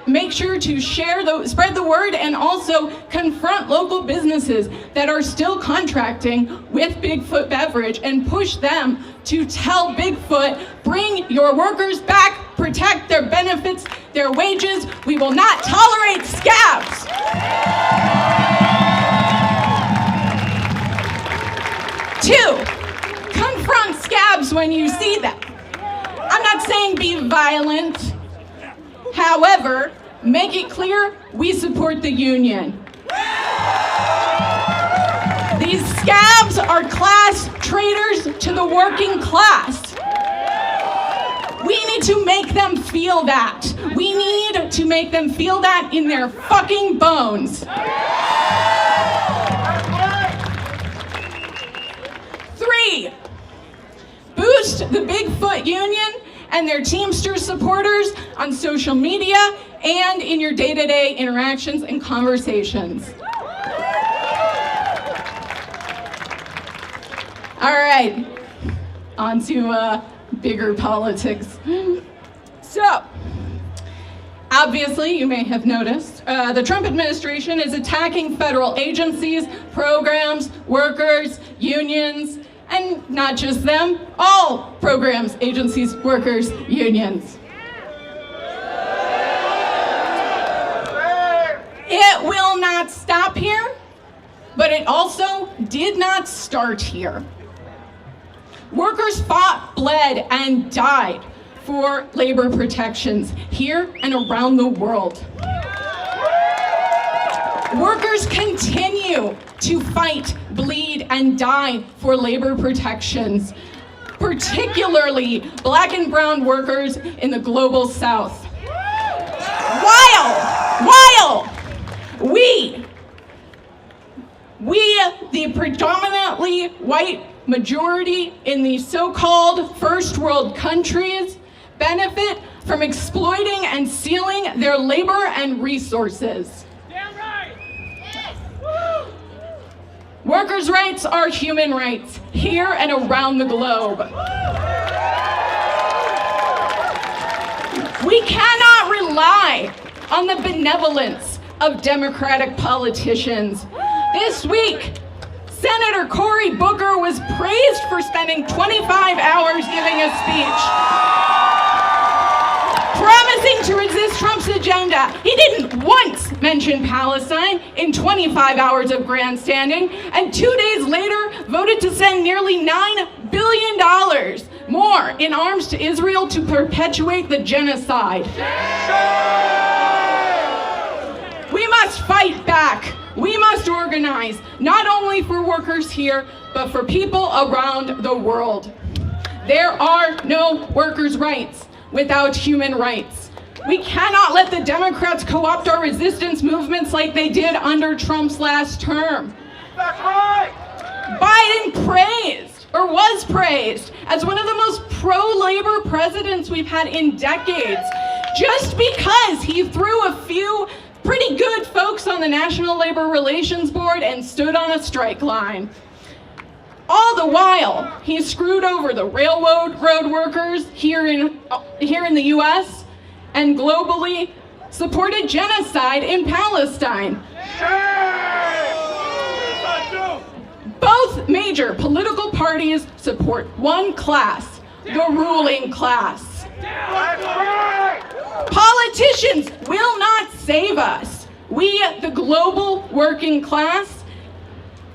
Make sure to spread the word, and also confront local businesses that are still contracting with Bigfoot Beverage and push them to tell Bigfoot, bring your workers back, protect their benefits, their wages. We will not tolerate scabs. Two, confront scabs when you see them. I'm not saying be violent. However, make it clear we support the union. These scabs are class traitors to the working class. We need to make them feel that. We need to make them feel that in their fucking bones. 3, boost the Bigfoot Union and their Teamsters supporters on social media and in your day-to-day interactions and conversations. All right, on to bigger politics. So, obviously, you may have noticed, the Trump administration is attacking federal agencies, programs, workers, unions, and not just them, all programs, agencies, workers, unions. It will not stop here, but it also did not start here. Workers fought, bled, and died for labor protections here and around the world. Workers continue to fight, bleed, and die for labor protections, particularly Black and brown workers in the global South. While we, the predominantly white majority in these so-called first world countries, benefit from exploiting and stealing their labor and resources. Damn right! Workers' rights are human rights here and around the globe. We cannot rely on the benevolence of Democratic politicians. This week, Senator Cory Booker was praised for spending 25 hours giving a speech, promising to resist Trump's agenda. He didn't once mention Palestine in 25 hours of grandstanding, and 2 days later voted to send nearly $9 billion more in arms to Israel to perpetuate the genocide. We must fight back. We must organize, not only for workers here, but for people around the world. There are no workers' rights without human rights. We cannot let the Democrats co-opt our resistance movements like they did under Trump's last term. That's right! Biden was praised as one of the most pro-labor presidents we've had in decades, just because he threw a few pretty good folks on the National Labor Relations Board and stood on a strike line. All the while, he screwed over the road workers here in the US and globally supported genocide in Palestine. Both major political parties support one class, the ruling class. Politicians will not save us. We, the global working class,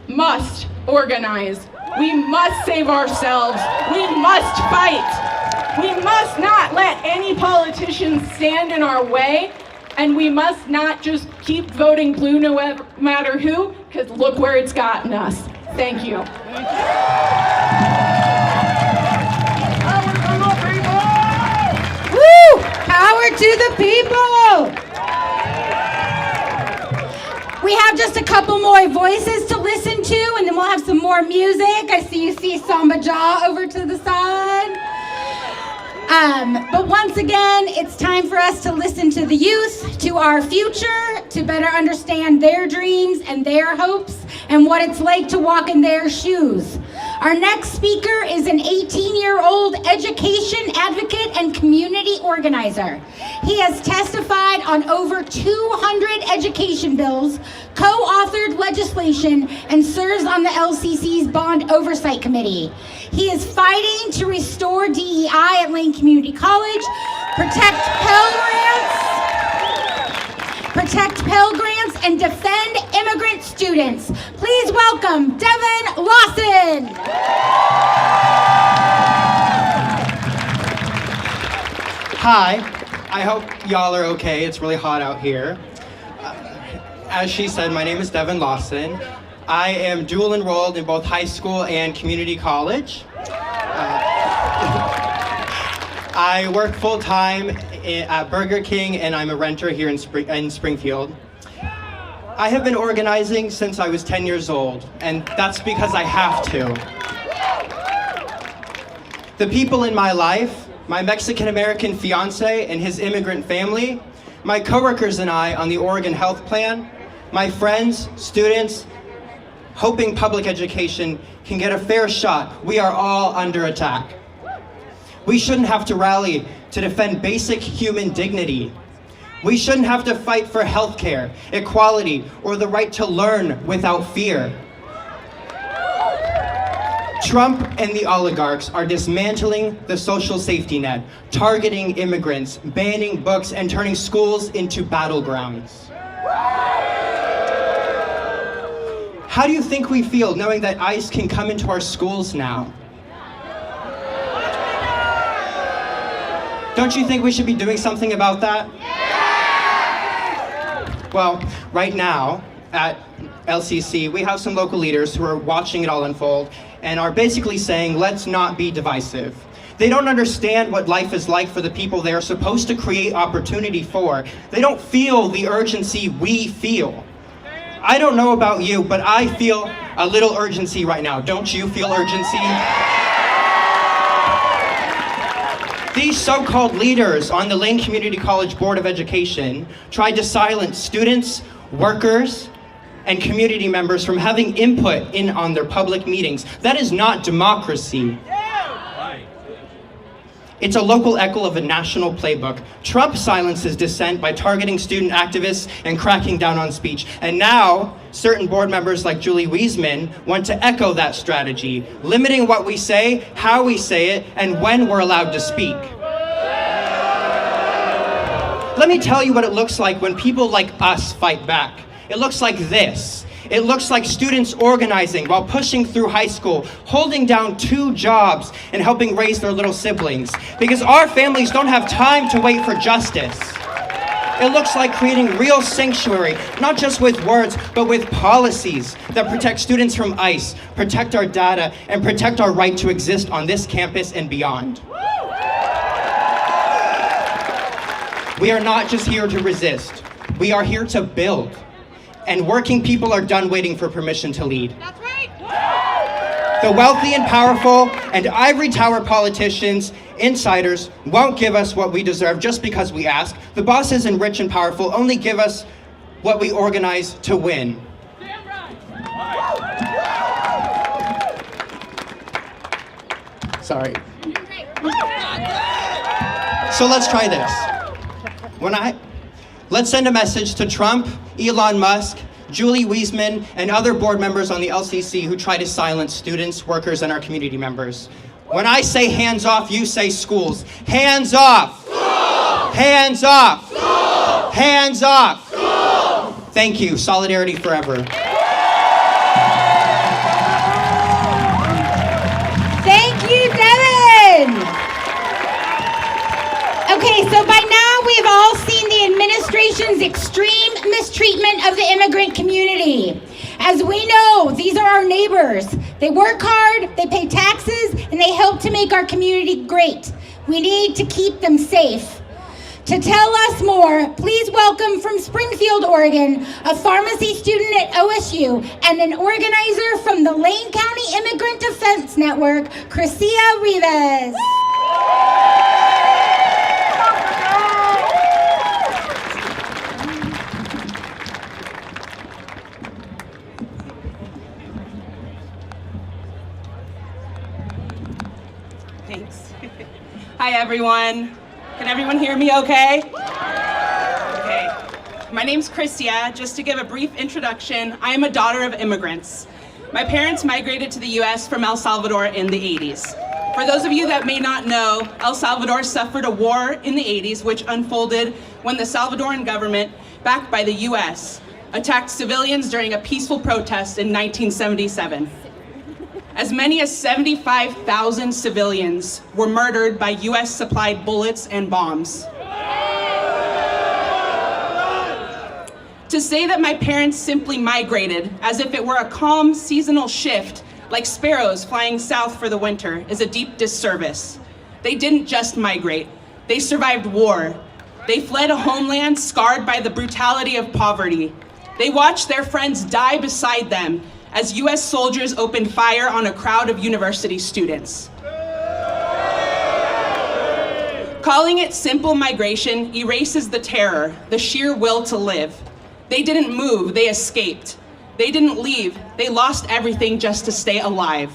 must organize. We must save ourselves. We must fight. We must not let any politicians stand in our way, and we must not just keep voting blue no matter who, because look where it's gotten us. Thank you. Woo! Power to the people! We have just a couple more voices to listen to, and then we'll have some more music. I see you see Samba Jah over to the side. But once again, it's time for us to listen to the youth, to our future, to better understand their dreams and their hopes and what it's like to walk in their shoes. Our next speaker is an 18-year-old education advocate and community organizer. He has testified on over 200 education bills, co-authored legislation, and serves on the LCC's Bond Oversight Committee. He is fighting to restore DEI at Lane Community College, protect Pell Grants, and defend immigrant students. Please welcome Devon Lawson. Hi, I hope y'all are okay. It's really hot out here. As she said, my name is Devon Lawson. I am dual enrolled in both high school and community college. I work full-time at Burger King, and I'm a renter here in Springfield. I have been organizing since I was 10 years old, and that's because I have to. The people in my life, my Mexican-American fiance and his immigrant family, my coworkers and I on the Oregon Health Plan, my friends, students, hoping public education can get a fair shot. We are all under attack. We shouldn't have to rally to defend basic human dignity. We shouldn't have to fight for healthcare, equality, or the right to learn without fear. Trump and the oligarchs are dismantling the social safety net, targeting immigrants, banning books, and turning schools into battlegrounds. How do you think we feel knowing that ICE can come into our schools now? Don't you think we should be doing something about that? Well, right now at LCC, we have some local leaders who are watching it all unfold and are basically saying, let's not be divisive. They don't understand what life is like for the people they are supposed to create opportunity for. They don't feel the urgency we feel. I don't know about you, but I feel a little urgency right now. Don't you feel urgency? These so-called leaders on the Lane Community College Board of Education tried to silence students, workers, and community members from having input in on their public meetings. That is not democracy. It's a local echo of a national playbook. Trump silences dissent by targeting student activists and cracking down on speech. And now, certain board members like Julie Wiesman want to echo that strategy, limiting what we say, how we say it, and when we're allowed to speak. Let me tell you what it looks like when people like us fight back. It looks like this. It looks like students organizing while pushing through high school, holding down 2 jobs and helping raise their little siblings. Because our families don't have time to wait for justice. It looks like creating real sanctuary, not just with words, but with policies that protect students from ICE, protect our data, and protect our right to exist on this campus and beyond. We are not just here to resist. We are here to build. And working people are done waiting for permission to lead. That's right. The wealthy and powerful and ivory tower politicians, insiders, won't give us what we deserve just because we ask. The bosses and rich and powerful only give us what we organize to win. Sorry. So let's try this. Let's send a message to Trump, Elon Musk, Julie Wiesman, and other board members on the LCC who try to silence students, workers, and our community members. When I say hands off, you say schools. Hands off! Schools! Hands off! Schools! Hands off! Schools! Thank you. Solidarity forever. Thank you, Devon! Okay, so by now we've all seen the administration's extreme mistreatment of the immigrant community. As we know, these are our neighbors. They work hard, they pay taxes, and they help to make our community great. We need to keep them safe. To tell us more, please welcome from Springfield, Oregon, a pharmacy student at OSU and an organizer from the Lane County Immigrant Defense Network, Kriscia Rivas. Thanks. Hi, everyone. Can everyone hear me okay? Okay. My name's Kriscia. Just to give a brief introduction, I am a daughter of immigrants. My parents migrated to the U.S. from El Salvador in the 80s. For those of you that may not know, El Salvador suffered a war in the 80s, which unfolded when the Salvadoran government, backed by the U.S., attacked civilians during a peaceful protest in 1977. As many as 75,000 civilians were murdered by US-supplied bullets and bombs. To say that my parents simply migrated as if it were a calm seasonal shift, like sparrows flying south for the winter, is a deep disservice. They didn't just migrate. They survived war. They fled a homeland scarred by the brutality of poverty. They watched their friends die beside them as US soldiers opened fire on a crowd of university students. Calling it simple migration erases the terror, the sheer will to live. They didn't move, they escaped. They didn't leave, they lost everything just to stay alive.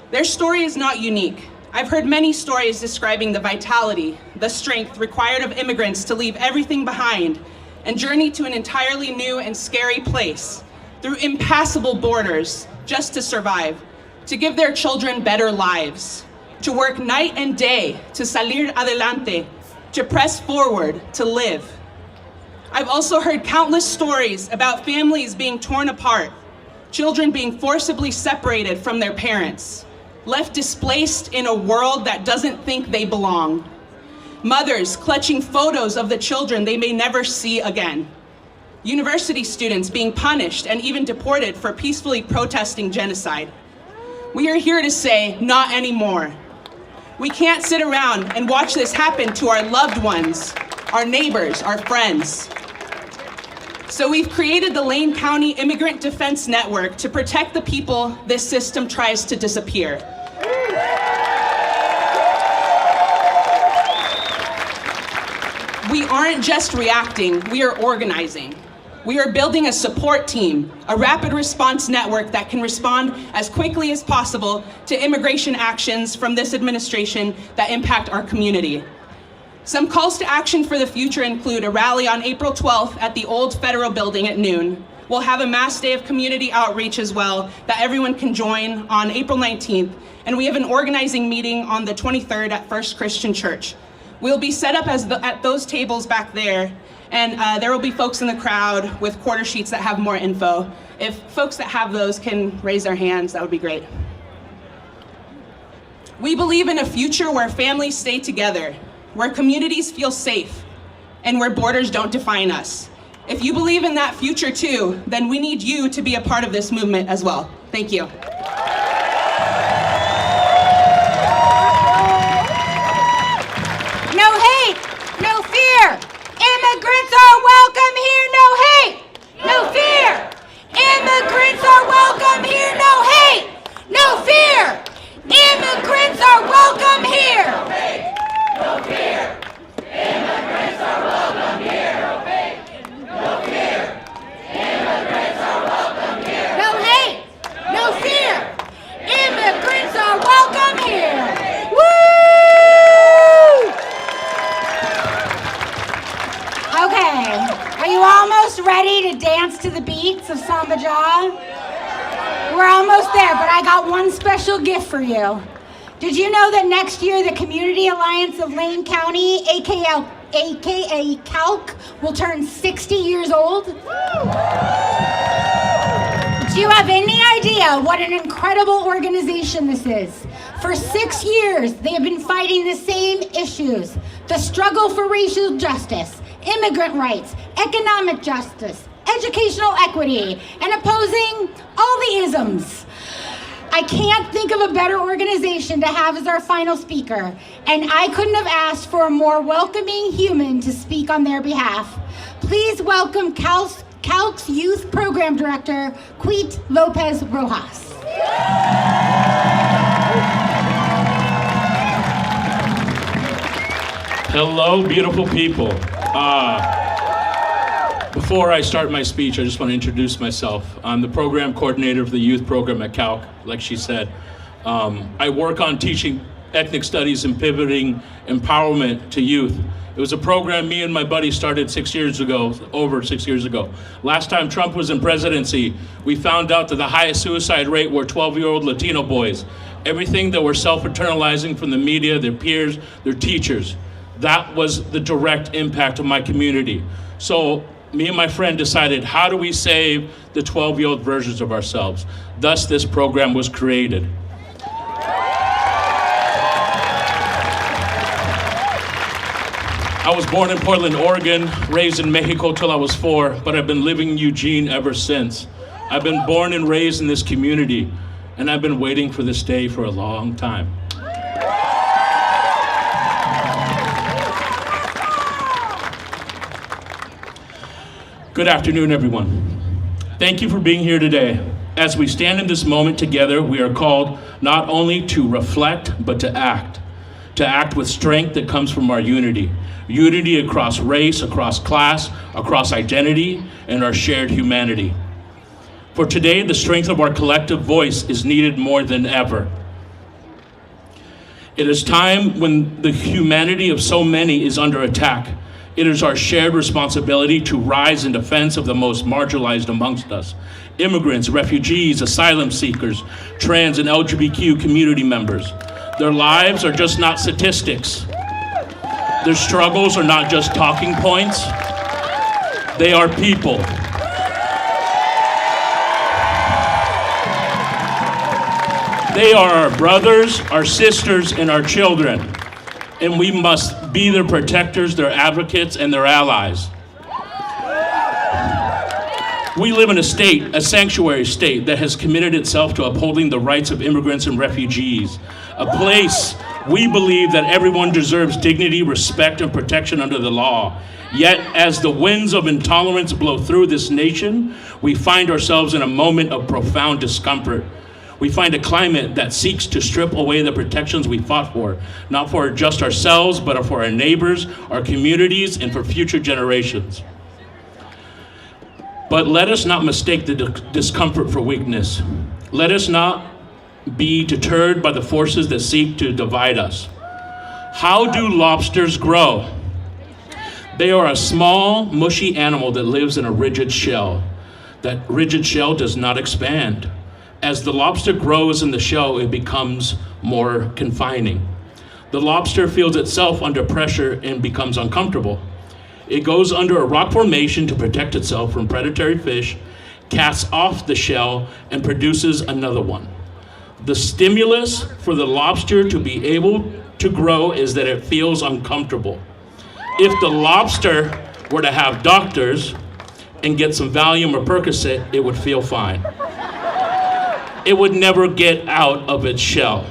Their story is not unique. I've heard many stories describing the vitality, the strength required of immigrants to leave everything behind and journey to an entirely new and scary place, through impassable borders, just to survive, to give their children better lives, to work night and day, to salir adelante, to press forward, to live. I've also heard countless stories about families being torn apart, children being forcibly separated from their parents, left displaced in a world that doesn't think they belong, mothers clutching photos of the children they may never see again, university students being punished and even deported for peacefully protesting genocide. We are here to say, not anymore. We can't sit around and watch this happen to our loved ones, our neighbors, our friends. So we've created the Lane County Immigrant Defense Network to protect the people this system tries to disappear. We aren't just reacting, we are organizing. We are building a support team, a rapid response network that can respond as quickly as possible to immigration actions from this administration that impact our community. Some calls to action for the future include a rally on April 12th at the old Federal Building at noon. We'll have a mass day of community outreach as well that everyone can join on April 19th. And we have an organizing meeting on the 23rd at First Christian Church. We'll be set up at those tables back there, and there will be folks in the crowd with quarter sheets that have more info. If folks that have those can raise their hands, that would be great. We believe in a future where families stay together, where communities feel safe, and where borders don't define us. If you believe in that future too, then we need you to be a part of this movement as well. Thank you. No hate, no fear. Immigrants are welcome here, no hate, no fear. Immigrants are welcome here, no hate, no fear. Immigrants are welcome here. No hate, no fear. Immigrants are welcome here. No hate, no fear. Immigrants are welcome here. No hate, no fear. almost ready to dance to the beats of Samba Jah? We're almost there, but I got one special gift for you. Did you know that next year the Community Alliance of Lane County, aka CALC, will turn 60 years old? Do you have any idea what an incredible organization this is? For 6 years, they have been fighting the same issues: the struggle for racial justice, immigrant rights, economic justice, educational equity, and opposing all the isms. I can't think of a better organization to have as our final speaker, and I couldn't have asked for a more welcoming human to speak on their behalf. Please welcome CALC's Youth Program Director, Lopez Rojas. Hello, beautiful people. Before I start my speech, I just want to introduce myself. I'm the program coordinator of the youth program at CALC, like she said. I work on teaching ethnic studies and pivoting empowerment to youth. It was a program me and my buddy started over 6 years ago. Last time Trump was in presidency, we found out that the highest suicide rate were 12-year-old Latino boys. Everything that were self-internalizing from the media, their peers, their teachers. That was the direct impact of my community. So me and my friend decided, how do we save the 12-year-old versions of ourselves? Thus, this program was created. I was born in Portland, Oregon, raised in Mexico till I was 4, but I've been living in Eugene ever since. I've been born and raised in this community, and I've been waiting for this day for a long time. Good afternoon, everyone. Thank you for being here today. As we stand in this moment together, we are called not only to reflect, but to act with strength that comes from our unity. Unity across race, across class, across identity, and our shared humanity. For today, the strength of our collective voice is needed more than ever. It is time when the humanity of so many is under attack. It is our shared responsibility to rise in defense of the most marginalized amongst us: immigrants, refugees, asylum seekers, trans and LGBTQ community members. Their lives are just not statistics. Their struggles are not just talking points. They are people. They are our brothers, our sisters, and our children. And we must be their protectors, their advocates, and their allies. We live in a state, a sanctuary state, that has committed itself to upholding the rights of immigrants and refugees. A place we believe that everyone deserves dignity, respect, and protection under the law. Yet, as the winds of intolerance blow through this nation, we find ourselves in a moment of profound discomfort. We find a climate that seeks to strip away the protections we fought for, not for just ourselves, but for our neighbors, our communities, and for future generations. But let us not mistake the discomfort for weakness. Let us not be deterred by the forces that seek to divide us. How do lobsters grow? They are a small, mushy animal that lives in a rigid shell. That rigid shell does not expand. As the lobster grows in the shell, it becomes more confining. The lobster feels itself under pressure and becomes uncomfortable. It goes under a rock formation to protect itself from predatory fish, casts off the shell, and produces another one. The stimulus for the lobster to be able to grow is that it feels uncomfortable. If the lobster were to have doctors and get some Valium or Percocet, it would feel fine. It would never get out of its shell.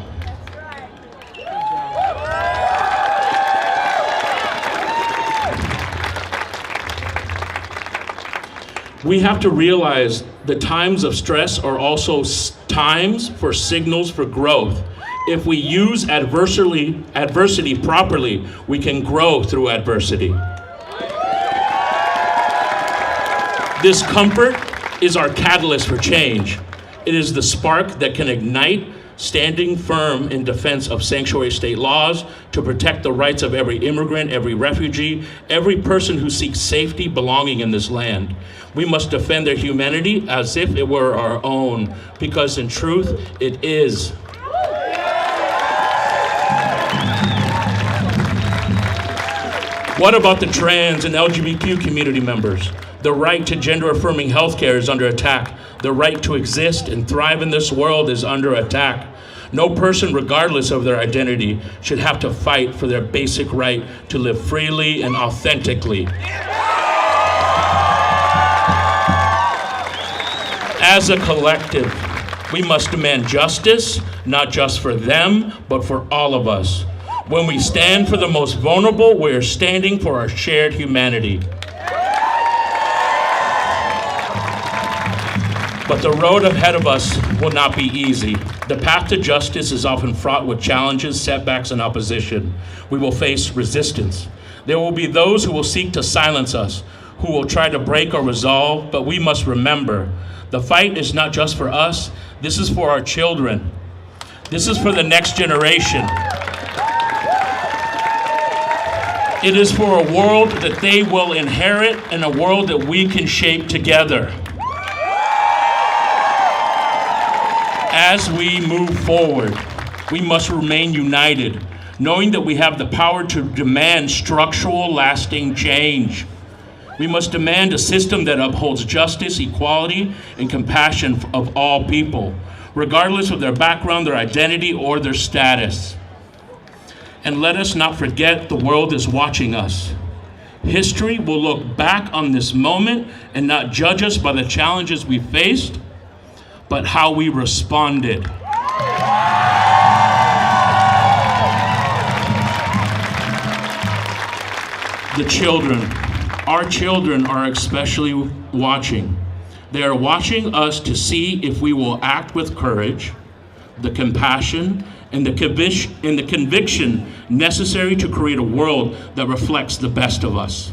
We have to realize the times of stress are also times for signals for growth. If we use adversity properly, we can grow through adversity. Discomfort is our catalyst for change. It is the spark that can ignite standing firm in defense of sanctuary state laws to protect the rights of every immigrant, every refugee, every person who seeks safety, belonging in this land. We must defend their humanity as if it were our own, because in truth, it is. What about the trans and LGBTQ community members? The right to gender-affirming healthcare is under attack. The right to exist and thrive in this world is under attack. No person, regardless of their identity, should have to fight for their basic right to live freely and authentically. As a collective, we must demand justice, not just for them, but for all of us. When we stand for the most vulnerable, we are standing for our shared humanity. But the road ahead of us will not be easy. The path to justice is often fraught with challenges, setbacks, and opposition. We will face resistance. There will be those who will seek to silence us, who will try to break our resolve, but we must remember, the fight is not just for us, this is for our children. This is for the next generation. It is for a world that they will inherit and a world that we can shape together. As we move forward, we must remain united, knowing that we have the power to demand structural, lasting change. We must demand a system that upholds justice, equality, and compassion of all people, regardless of their background, their identity, or their status. And let us not forget the world is watching us. History will look back on this moment and not judge us by the challenges we faced, but how we responded. The children, our children are especially watching. They are watching us to see if we will act with courage, the compassion, and the conviction necessary to create a world that reflects the best of us.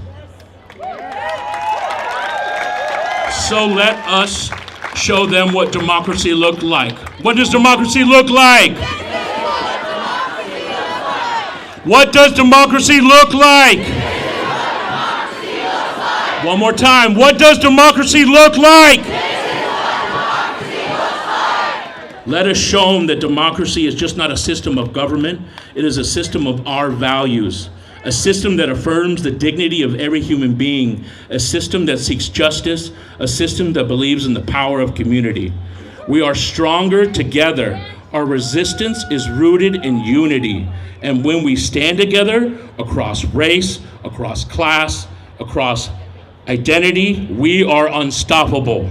So let us show them what democracy looked like. What does democracy look like? What does democracy look like? One more time. What does democracy look like? Let us show them that democracy is just not a system of government. It is a system of our values. A system that affirms the dignity of every human being, a system that seeks justice, a system that believes in the power of community. We are stronger together. Our resistance is rooted in unity. And when we stand together across race, across class, across identity, we are unstoppable.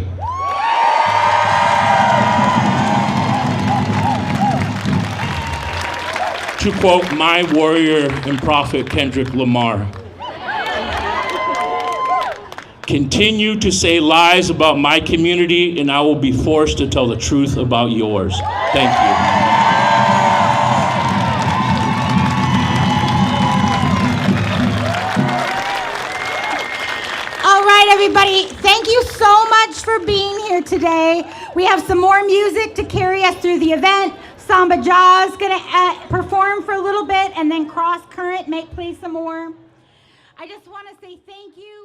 To quote my warrior and prophet Kendrick Lamar, continue to say lies about my community and I will be forced to tell the truth about yours. Thank you. All right, everybody, thank you so much for being here today. We have some more music to carry us through the event. Samba Jaw's gonna perform for a little bit, and then Cross Current may play some more. I just want to say thank you.